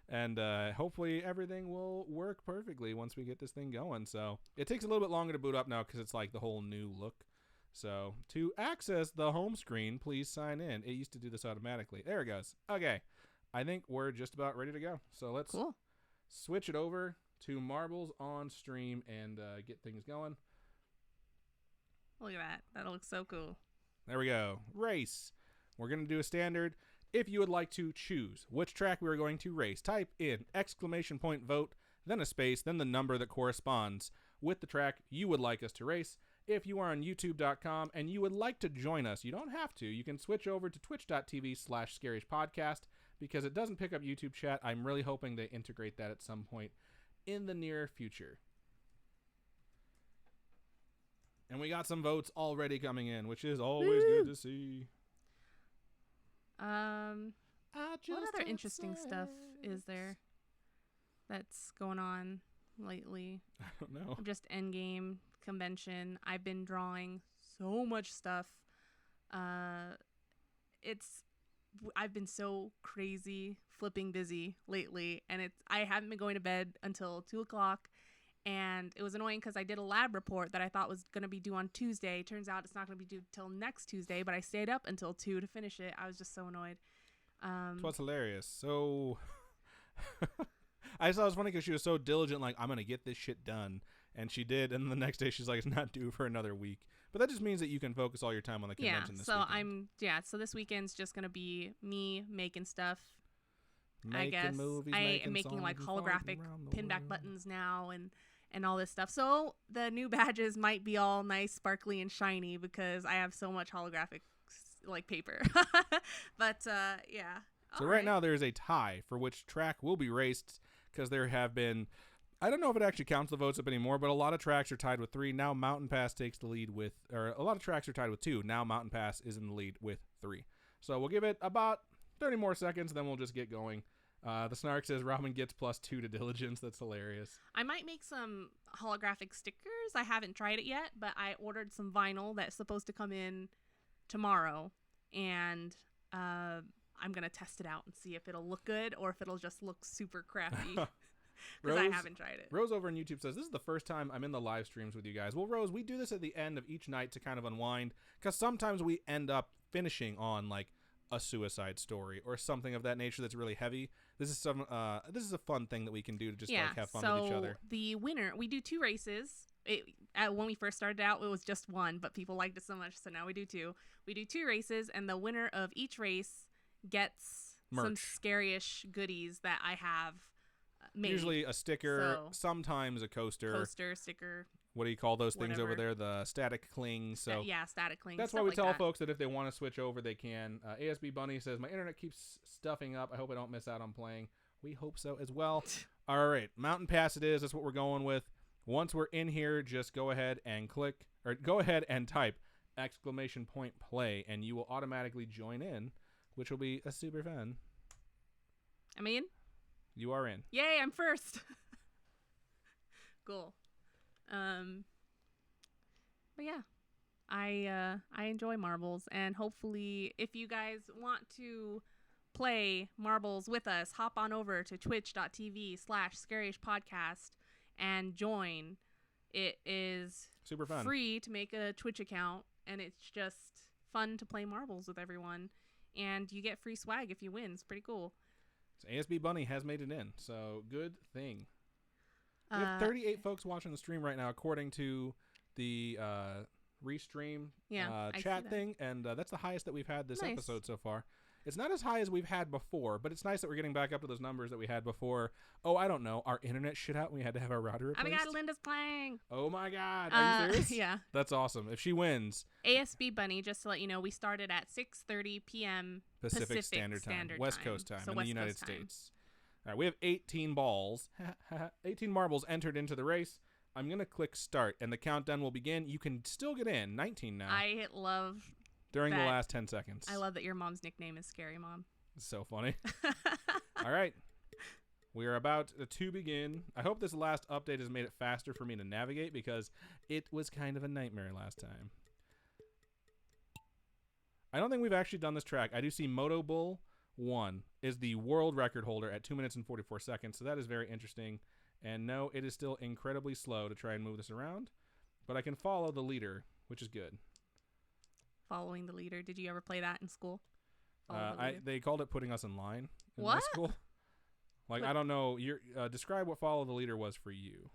And hopefully everything will work perfectly once we get this thing going. So it takes a little bit longer to boot up now, because it's like the whole new look. So to access the home screen, please sign in. It used to do this automatically. There it goes. Okay. I think we're just about ready to go. So let's switch it over to Marbles on stream and get things going. Look at that. That looks so cool. There we go. Race. We're going to do a standard. If you would like to choose which track we are going to race, type in ! Vote, then a space, then the number that corresponds with the track you would like us to race. If you are on youtube.com and you would like to join us, you don't have to. You can switch over to twitch.tv/scarishpodcast because it doesn't pick up YouTube chat. I'm really hoping they integrate that at some point in the near future. And we got some votes already coming in, which is always good to see. What other interesting stuff is there that's going on lately? I don't know. Just Endgame convention. I've been drawing so much stuff. I've been so crazy flipping busy lately, and I haven't been going to bed until 2:00, and it was annoying because I did a lab report that I thought was going to be due on Tuesday. Turns out it's not going to be due till next Tuesday, but I stayed up until 2 to finish it. I was just so annoyed. It was hilarious. So I just thought it was funny because she was so diligent, like, I'm going to get this shit done. And she did, and the next day she's like, it's not due for another week. But that just means that you can focus all your time on the convention this weekend. So this weekend's just going to be me making stuff. Making I guess movies, I am making like holographic pinback buttons now and all this stuff. So the new badges might be all nice, sparkly, and shiny because I have so much holographic like paper. But yeah. So right now there is a tie for which track will be raced because there have been, I don't know if it actually counts the votes up anymore, but a lot of tracks are tied with 3. Now Mountain Pass takes the lead with, or a lot of tracks are tied with 2. Now Mountain Pass is in the lead with 3. So we'll give it about 30 more seconds, then we'll just get going. The Snark says Robin gets +2 to diligence. That's hilarious. I might make some holographic stickers. I haven't tried it yet, but I ordered some vinyl that's supposed to come in tomorrow, and I'm going to test it out and see if it'll look good or if it'll just look super crappy. Because I haven't tried it. Rose over on YouTube says, this is the first time I'm in the live streams with you guys. Well, Rose, we do this at the end of each night to kind of unwind, because sometimes we end up finishing on like a suicide story or something of that nature that's really heavy. This is a fun thing that we can do to just like have fun with each other. The winner, we do 2 races. When we first started out, it was just 1, but people liked it so much, so now we do 2. We do 2 races, and the winner of each race gets merch. Some scary-ish goodies that I have made. Usually a sticker, sometimes a coaster, sticker. What do you call those things over there? The static clings. So static clings. That's why we tell folks that if they want to switch over, they can. ASB Bunny says, my internet keeps stuffing up. I hope I don't miss out on playing. We hope so as well. All right, Mountain Pass it is. That's what we're going with. Once we're in here, just go ahead and type !play, and you will automatically join in, which will be a super fun. Am I in? You are in. Yay, I'm first. Cool. But yeah, I enjoy marbles, and hopefully if you guys want to play marbles with us, hop on over to twitch.tv/scarishpodcast and join. It is super fun. free to make a Twitch account, and it's just fun to play marbles with everyone. And you get free swag if you win. It's pretty cool. So ASB Bunny has made it in, so good thing. We have 38 folks watching the stream right now, according to the restream chat thing, and that's the highest that we've had this episode so far. It's not as high as we've had before, but it's nice that we're getting back up to those numbers that we had before. Oh, I don't know. Our internet shit out and we had to have our router replaced. Oh my god, Linda's playing. Oh my god. Are you serious? Yeah. That's awesome. If she wins. ASB Bunny, just to let you know, we started at 6:30 p.m. Pacific Standard Time. West Coast time so in the United States. All right, we have 18 balls. 18 marbles entered into the race. I'm going to click start, and the countdown will begin. You can still get in. 19 now. I love... During the last 10 seconds. I love that your mom's nickname is Scary Mom. It's so funny. All right. We are about to begin. I hope this last update has made it faster for me to navigate because it was kind of a nightmare last time. I don't think we've actually done this track. I do see Moto Bull 1 is the world record holder at 2 minutes and 44 seconds, so that is very interesting. And no, it is still incredibly slow to try and move this around, but I can follow the leader, which is good. Following the leader. Did you ever play that in school? They called it putting us in line in what? high school. Like, I don't know. Describe what follow the leader was for you.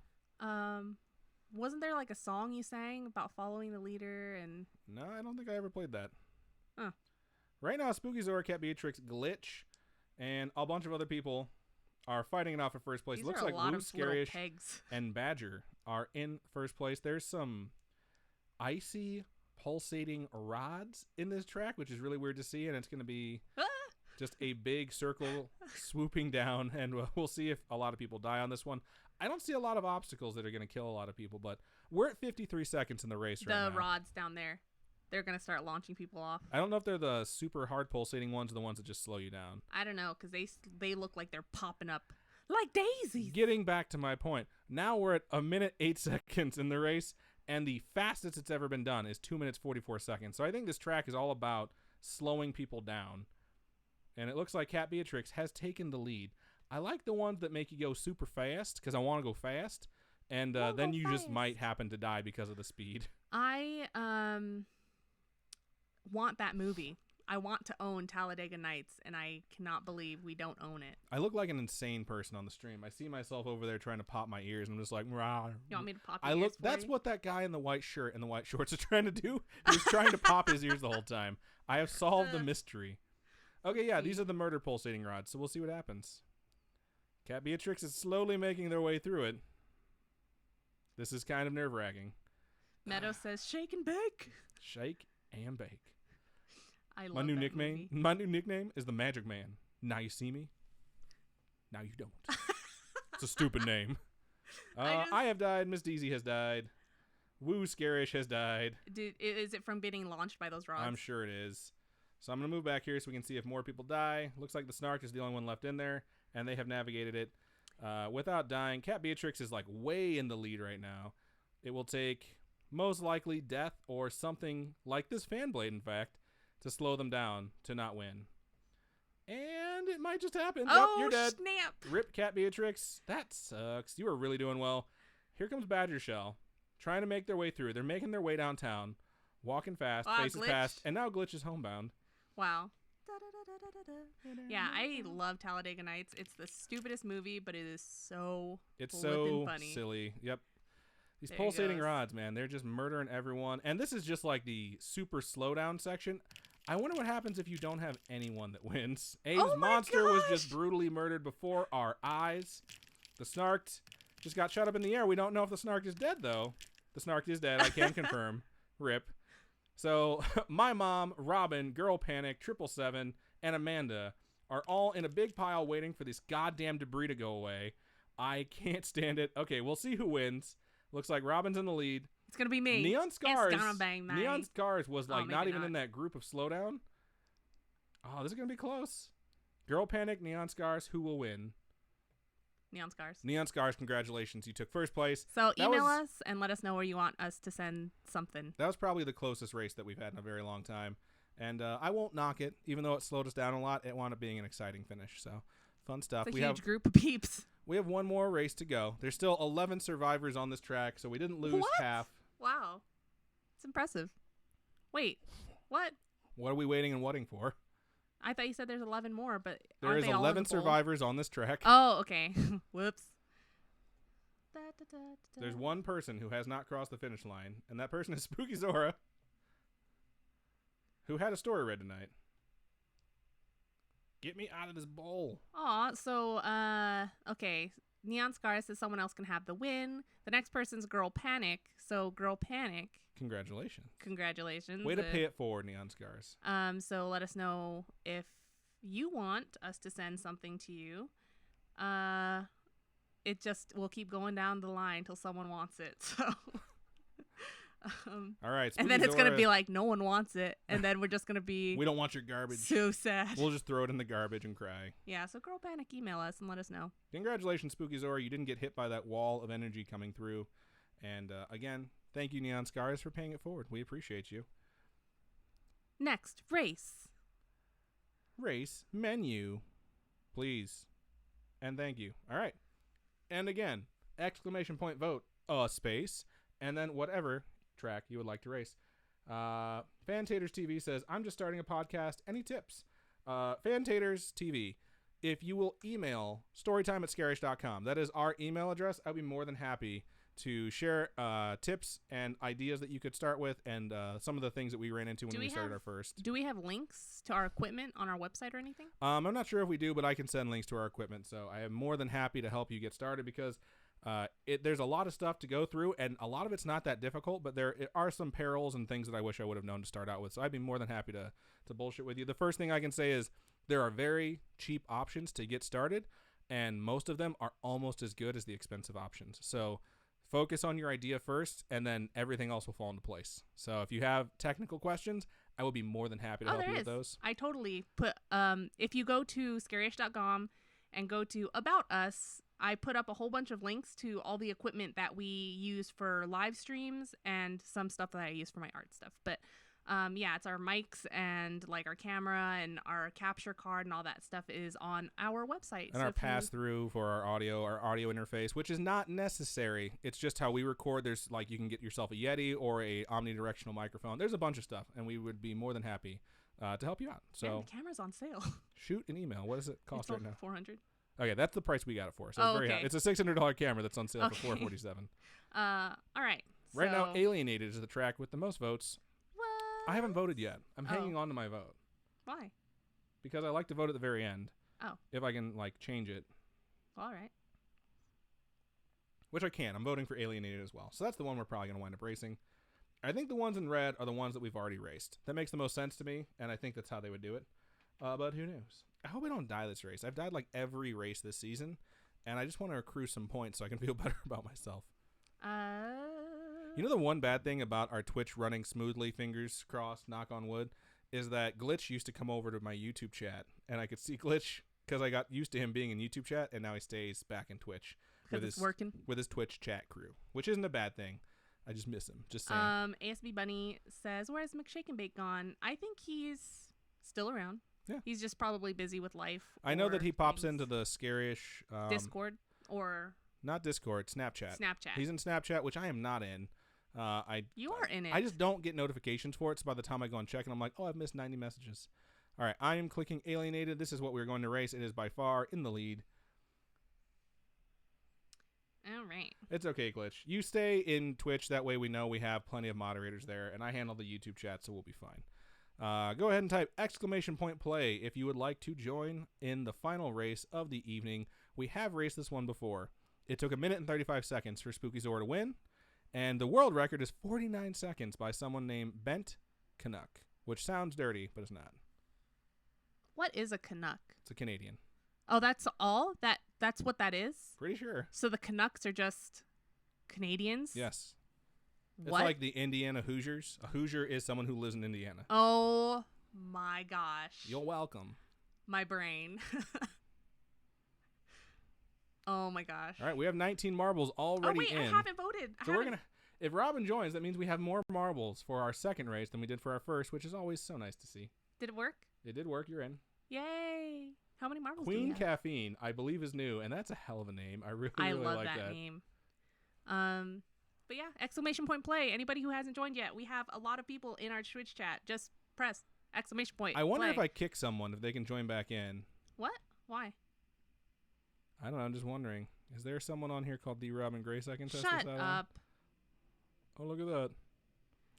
Wasn't there like a song you sang about following the leader? And no, I don't think I ever played that. Huh. Right now, Spooky Zora, Cat Beatrix, Glitch, and a bunch of other people are fighting it off at first place. These Looks are like a lot Blue, of Scarish, pegs. and Badger are in first place. There's some icy pulsating rods in this track, which is really weird to see, and it's going to be just a big circle swooping down, and we'll see if a lot of people die on this one. I don't see a lot of obstacles that are going to kill a lot of people, but we're at 53 seconds in the race right now. The rods down there, they're going to start launching people off. I don't know if they're the super hard pulsating ones or the ones that just slow you down. I don't know, because they look like they're popping up like daisies. Getting back to my point, now we're at 1 minute 8 seconds in the race, and the fastest it's ever been done is 2 minutes 44 seconds. So I think this track is all about slowing people down. And it looks like Cat Beatrix has taken the lead. I like the ones that make you go super fast because I want to go fast. And then you just might happen to die because of the speed. I want that movie. I want to own Talladega Nights, and I cannot believe we don't own it. I look like an insane person on the stream. I see myself over there trying to pop my ears, and I'm just like, rah. You want me to pop your ears for That's you? what that guy in the white shirt and the white shorts are trying to do. He's trying to pop his ears the whole time. I have solved the mystery. Okay, yeah, these are the murder pulsating rods, so we'll see what happens. Cat Beatrix is slowly making their way through it. This is kind of nerve-wracking. Meadow says, shake and bake. Shake and bake. I love my new that nickname. movie. My new nickname is the Magic Man. Now you see me. Now you don't. It's a stupid name. I have died. Miss Deezy has died. Woo Scarish has died. Is it from getting launched by those rods? I'm sure it is. So I'm gonna move back here so we can see if more people die. Looks like the Snark is the only one left in there, and they have navigated it without dying. Cat Beatrix is like way in the lead right now. It will take most likely death or something like this fan blade, in fact, to slow them down to not win. And it might just happen. Oh, Yep, you're dead. Snap. Rip Cat Beatrix. That sucks. You are really doing well. Here comes Badger Shell, trying to make their way through. They're making their way downtown, walking fast, faces Glitch. past, and now Glitch is homebound. Wow. Yeah, I love Talladega Nights. It's the stupidest movie, but it is so funny. Silly. Yep. These There he pulsating goes. rods, man, they're just murdering everyone. And this is just like the super slowdown section. I wonder what happens if you don't have anyone that wins. Abe's monster was just brutally murdered before our eyes. The Snark just got shot up in the air. We don't know if the Snark is dead, though. The Snark is dead. I can confirm. Rip. So my mom, Robin, Girl Panic, 777, and Amanda are all in a big pile waiting for this goddamn debris to go away. I can't stand it. Okay, we'll see who wins. Looks like Robin's in the lead. It's going to be me. Neon Scars. It's gonna bang me. Neon Scars was like not maybe even not. in that group of slowdown. Oh, this is going to be close. Girl Panic, Neon Scars, who will win? Neon Scars. Neon Scars, congratulations. You took first place. So email us and let us know where you want us to send something. That was probably the closest race that we've had in a very long time. And I won't knock it. Even though it slowed us down a lot, it wound up being an exciting finish. So fun stuff. It's a huge group of peeps. We have one more race to go. There's still 11 survivors on this track, so we didn't lose half. Wow. It's impressive. Wait, what? What are we waiting and whatting for? I thought you said there's 11 more, but there is 11 survivors on this track. Oh, okay. Whoops. There's one person who has not crossed the finish line, and that person is Spooky Zora, who had a story read tonight. Get me out of this bowl. Aw, so, okay. Neon Scar says someone else can have the win. The next person's Girl Panic. So, Girl Panic. Congratulations. Congratulations. Way to pay it forward, Neon Scars. So let us know if you want us to send something to you. It just will keep going down the line till someone wants it. So, all right. And then it's going to be like, no one wants it. And then we're just going to be... we don't want your garbage. So sad. We'll just throw it in the garbage and cry. Yeah, so Girl Panic, email us and let us know. Congratulations, Spooky Zora. You didn't get hit by that wall of energy coming through. And again, thank you, Neon Scars, for paying it forward. We appreciate you. Next, race. Race menu, please. And thank you. All right. And again, exclamation point vote, space, and then whatever track you would like to race. Fantators TV says, I'm just starting a podcast. Any tips? Fantators TV, if you will email storytime@scarish.com, that is our email address, I'd be more than happy to share tips and ideas that you could start with, and some of the things that we ran into when we started our first. Do we have links to our equipment on our website or anything? I'm not sure if we do, but I can send links to our equipment, so I am more than happy to help you get started, because there's a lot of stuff to go through, and a lot of it's not that difficult, but there are some perils and things that I wish I would have known to start out with, so I'd be more than happy to bullshit with you. The first thing I can say is there are very cheap options to get started, and most of them are almost as good as the expensive options. So focus on your idea first, and then everything else will fall into place. So if you have technical questions, I will be more than happy to help you with those. I totally put, if you go to scarish.com and go to About Us, I put up a whole bunch of links to all the equipment that we use for live streams and some stuff that I use for my art stuff. But yeah, it's our mics and like our camera and our capture card and all that stuff is on our website. And so our pass-through for our audio interface, which is not necessary. It's just how we record. There's like, you can get yourself a Yeti or a omnidirectional microphone. There's a bunch of stuff, and we would be more than happy to help you out. So and the camera's on sale. Shoot an email. What does it cost right now? $400. Okay, that's the price we got it for. So it's very high. It's a $600 camera that's on sale for $447. All right. Right now, Alienated is the track with the most votes. What? I haven't voted yet. I'm hanging on to my vote. Why? Because I like to vote at the very end. Oh. If I can like change it. All right. Which I can. I'm voting for Alienated as well. So that's the one we're probably going to wind up racing. I think the ones in red are the ones that we've already raced. That makes the most sense to me, and I think that's how they would do it. But who knows? I hope I don't die this race. I've died like every race this season, and I just want to accrue some points so I can feel better about myself. You know the one bad thing about our Twitch running smoothly, fingers crossed, knock on wood, is that Glitch used to come over to my YouTube chat, and I could see Glitch because I got used to him being in YouTube chat, and now he stays back in Twitch with his Twitch chat crew, which isn't a bad thing. I just miss him. Just saying. ASB Bunny says, "Where's McShake and Bake gone?" I think he's still around. Yeah, he's just probably busy with life. I know that he pops into the Scarish Discord or not Discord, Snapchat. He's in Snapchat, which I am not in. You are in it. I just don't get notifications for it. So by the time I go and check, and I'm like, oh, I've missed 90 messages. All right, I am clicking Alienated. This is what we're going to race. It is by far in the lead. All right. It's okay, Glitch. You stay in Twitch. That way we know we have plenty of moderators there, and I handle the YouTube chat, so we'll be fine. Go ahead and type !play if you would like to join in the final race of the evening. We have raced this one before. It took 1 minute and 35 seconds for Spooky Zora to win, and the world record is 49 seconds by someone named Bent Canuck, which sounds dirty, but it's not. What is a Canuck? It's a Canadian. Oh, that's all? That's what that is? Pretty sure. So the Canucks are just Canadians? Yes. It's what? like the Indiana Hoosiers. A Hoosier is someone who lives in Indiana. Oh my gosh. You're welcome. My brain. Oh my gosh. All right, we have 19 marbles already in. I haven't voted. If Robin joins, that means we have more marbles for our second race than we did for our first, which is always so nice to see. Did it work? It did work. You're in. Yay. How many marbles do Queen we have? Caffeine, I believe, is new, and that's a hell of a name. I really love like that that name. But yeah, exclamation point play. Anybody who hasn't joined yet, we have a lot of people in our Twitch chat. Just press exclamation point. I wonder play. if I kick someone, if they can join back in. What? Why? I don't know. I'm just wondering. Is there someone on here called D. Robin Grace I can test Shut this out up. on? Oh, look at that.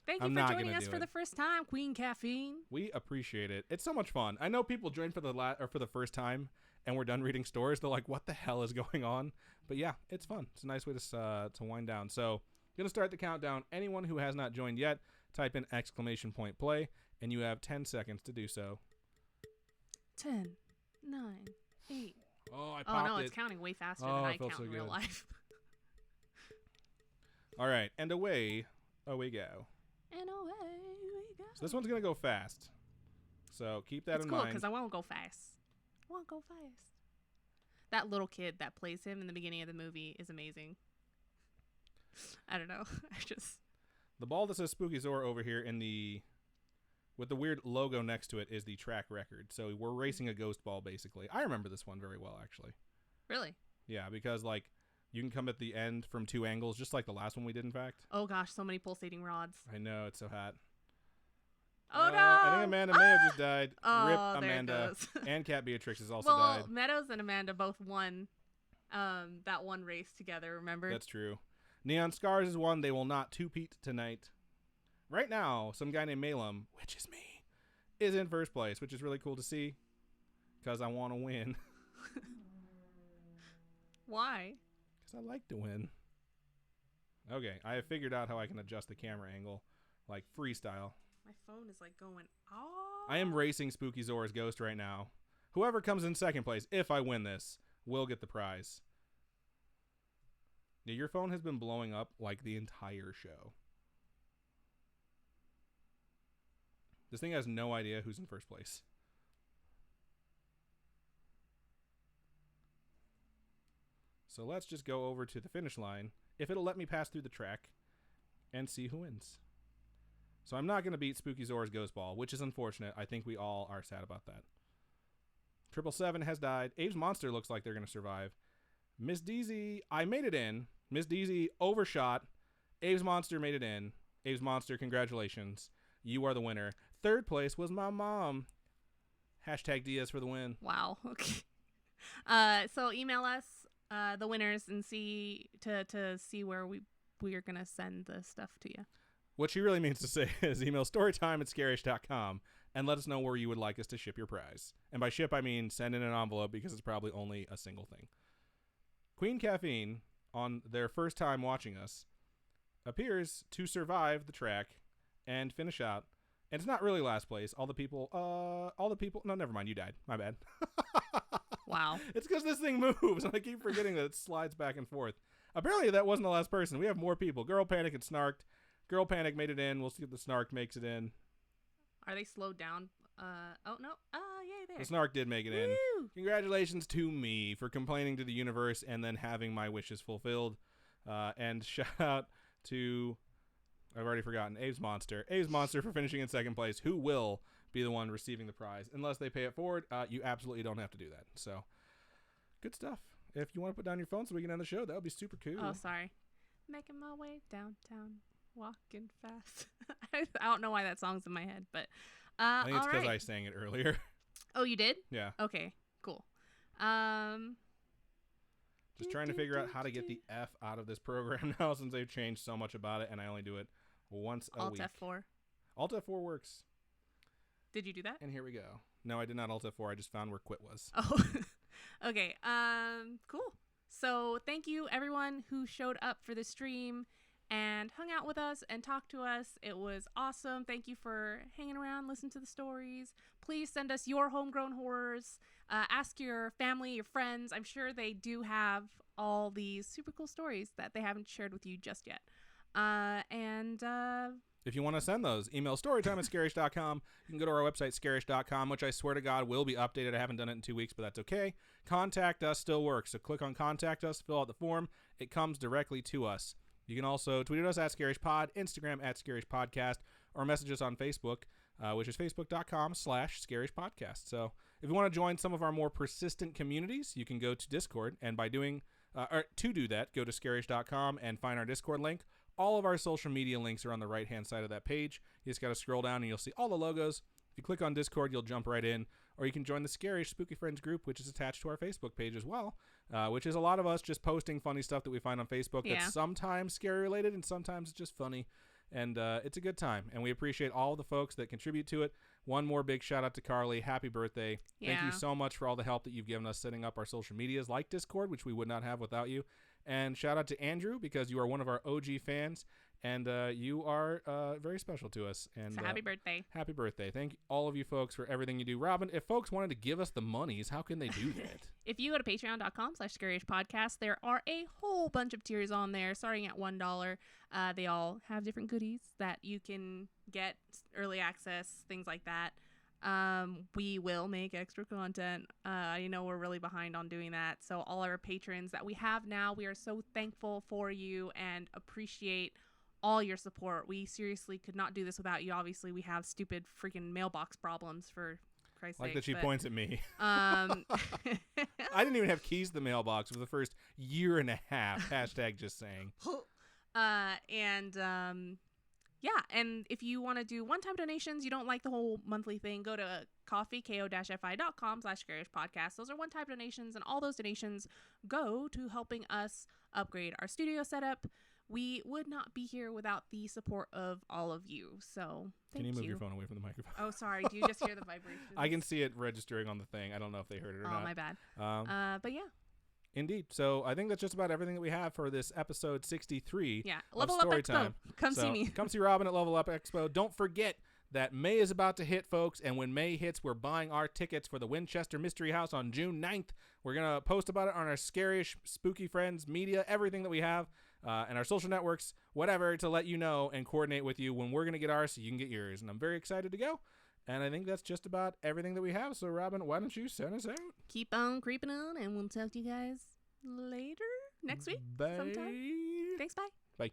Thank I'm you not for joining gonna us do for it. the first time, Queen Caffeine. We appreciate it. It's so much fun. I know people join for the first time, and we're done reading stories. They're like, "What the hell is going on?" But yeah, it's fun. It's a nice way to wind down. So, gonna start the countdown. Anyone who has not joined yet, type in exclamation point play, and you have 10 seconds to do so. 10, 9, 8. Oh, I Oh popped no, it. it's counting way faster Oh, than I it felt count so in real good. life. All right, and away we go. And away we go. So this one's gonna go fast. So keep that It's in cool mind. because I won't go fast. I won't go fast. That little kid that plays him in the beginning of the movie is amazing. I don't know. The ball that says Spooky Zora over here with the weird logo next to it is the track record. So we're racing a ghost ball, basically. I remember this one very well, actually. Really? Yeah, because, like, you can come at the end from 2 angles, just like the last one we did, in fact. Oh gosh, so many pulsating rods. I know, it's so hot. Oh no! I think Amanda may have just died. Oh, Rip there it Amanda. goes. And Cat Beatrix has also well, died. Meadows and Amanda both won that one race together, remember? That's true. Neon Scars is one. They will not two-peat tonight. Right now, some guy named Malum, which is me, is in first place, which is really cool to see because I want to win. Why? Because I like to win. Okay, I have figured out how I can adjust the camera angle, like freestyle. My phone is like going, oh. I am racing Spooky Zora's ghost right now. Whoever comes in second place, if I win this, will get the prize. Yeah, your phone has been blowing up like the entire show. This thing has no idea who's in first place. So let's just go over to the finish line, if it'll let me pass through the track, and see who wins. So I'm not going to beat Spooky Zora's Ghost Ball, which is unfortunate. I think we all are sad about that. 777 has died. Abe's Monster looks like they're going to survive. Miss Deezy, I made it in. Miss Deezy overshot. Abe's Monster made it in. Abe's Monster, congratulations. You are the winner. Third place was my mom. Hashtag Diaz for the win. Wow. Okay. So email us the winners and see to see where we are gonna send the stuff to you. What she really means to say is email storytime@scarish.com and let us know where you would like us to ship your prize. And by ship, I mean send in an envelope because it's probably only a single thing. Queen Caffeine, on their first time watching us, appears to survive the track and finish out. And it's not really last place. All the people, no, never mind. You died. My bad. Wow. It's because this thing moves, and I keep forgetting that it slides back and forth. Apparently, that wasn't the last person. We have more people. Girl Panic and Snarked. Girl Panic made it in. We'll see if the Snark makes it in. Are they slowed down? Oh, no. Yay, there. The Snark did make it in. Woo! Congratulations to me for complaining to the universe and then having my wishes fulfilled. And shout out to, I've already forgotten, Abe's Monster. Abe's Monster for finishing in second place, who will be the one receiving the prize. Unless they pay it forward, you absolutely don't have to do that. So, good stuff. If you want to put down your phone so we can end the show, that would be super cool. Oh, sorry. Making my way downtown, walking fast. I don't know why that song's in my head, but I think it's all because right. I sang it earlier. Oh, you did? Yeah. Okay, cool. Just trying to figure out how to get the F out of this program now since they've changed so much about it, and I only do it once a week. Alt F4. Alt F4 works. Did you do that? And here we go. No, I did not Alt F4. I just found where quit was. Oh, okay. Cool. So thank you everyone who showed up for the stream and hung out with us and talked to us. It was awesome. Thank you for hanging around, listening to the stories. Please send us your homegrown horrors. Ask your family, your friends. I'm sure they do have all these super cool stories that they haven't shared with you just yet. If you want to send those, email storytime@scarish.com. You can go to our website, scarish.com, which I swear to God will be updated. I haven't done it in 2 weeks, but that's okay. Contact us still works. So click on Contact Us, fill out the form. It comes directly to us. You can also tweet at us at ScarishPod, Instagram at ScarishPodcast, or message us on Facebook, which is facebook.com/ScarishPodcast. So If you want to join some of our more persistent communities, you can go to Discord, and by doing or to do that, go to scarish.com and find our Discord link. All of our social media links are on the right-hand side of that page. You just got to scroll down and you'll see all the logos. If you click on Discord, you'll jump right in. Or you can join the Scarish Spooky Friends group, which is attached to our Facebook page as well, which is a lot of us just posting funny stuff that we find on Facebook that's sometimes scary-related and sometimes it's just funny. And it's a good time. And we appreciate all the folks that contribute to it. One more big shout-out to Carly. Happy birthday. Yeah. Thank you so much for all the help that you've given us setting up our social medias like Discord, which we would not have without you. And shout-out to Andrew, because you are one of our OG fans. And you are very special to us. And so happy birthday. Happy birthday. Thank all of you folks for everything you do. Robin, if folks wanted to give us the monies, how can they do that? If you go to patreon.com/scaryishpodcast, there are a whole bunch of tiers on there starting at $1. They all have different goodies that you can get, early access, things like that. We will make extra content. I know we're really behind on doing that. So all our patrons that we have now, we are so thankful for you and appreciate all your support. We seriously could not do this without you. Obviously, we have stupid freaking mailbox problems, for Christ's sake. Like that she points at me. I didn't even have keys to the mailbox for the first year and a half. Hashtag just saying. Yeah, and if you want to do one-time donations, you don't like the whole monthly thing, go to ko-fi.com/scarishpodcast. Those are one-time donations, and all those donations go to helping us upgrade our studio setup. We would not be here without the support of all of you. So thank you. Can you move your phone away from the microphone? Oh, sorry. Do you just hear the vibrations? I can see it registering on the thing. I don't know if they heard it or not. Oh, my bad. But yeah. Indeed. So I think that's just about everything that we have for this episode 63 Level of Up Storytime. Expo. Come see me. Come see Robin at Level Up Expo. Don't forget that May is about to hit, folks, and when May hits, we're buying our tickets for the Winchester Mystery House on June 9th. We're going to post about it on our Scarish Spooky Friends media, everything that we have, and our social networks, whatever, to let you know and coordinate with you when we're going to get ours so you can get yours. And I'm very excited to go. And I think that's just about everything that we have. So, Robin, why don't you send us out? Keep on creeping on, and we'll talk to you guys later next week. Bye. Sometime. Thanks, bye. Bye.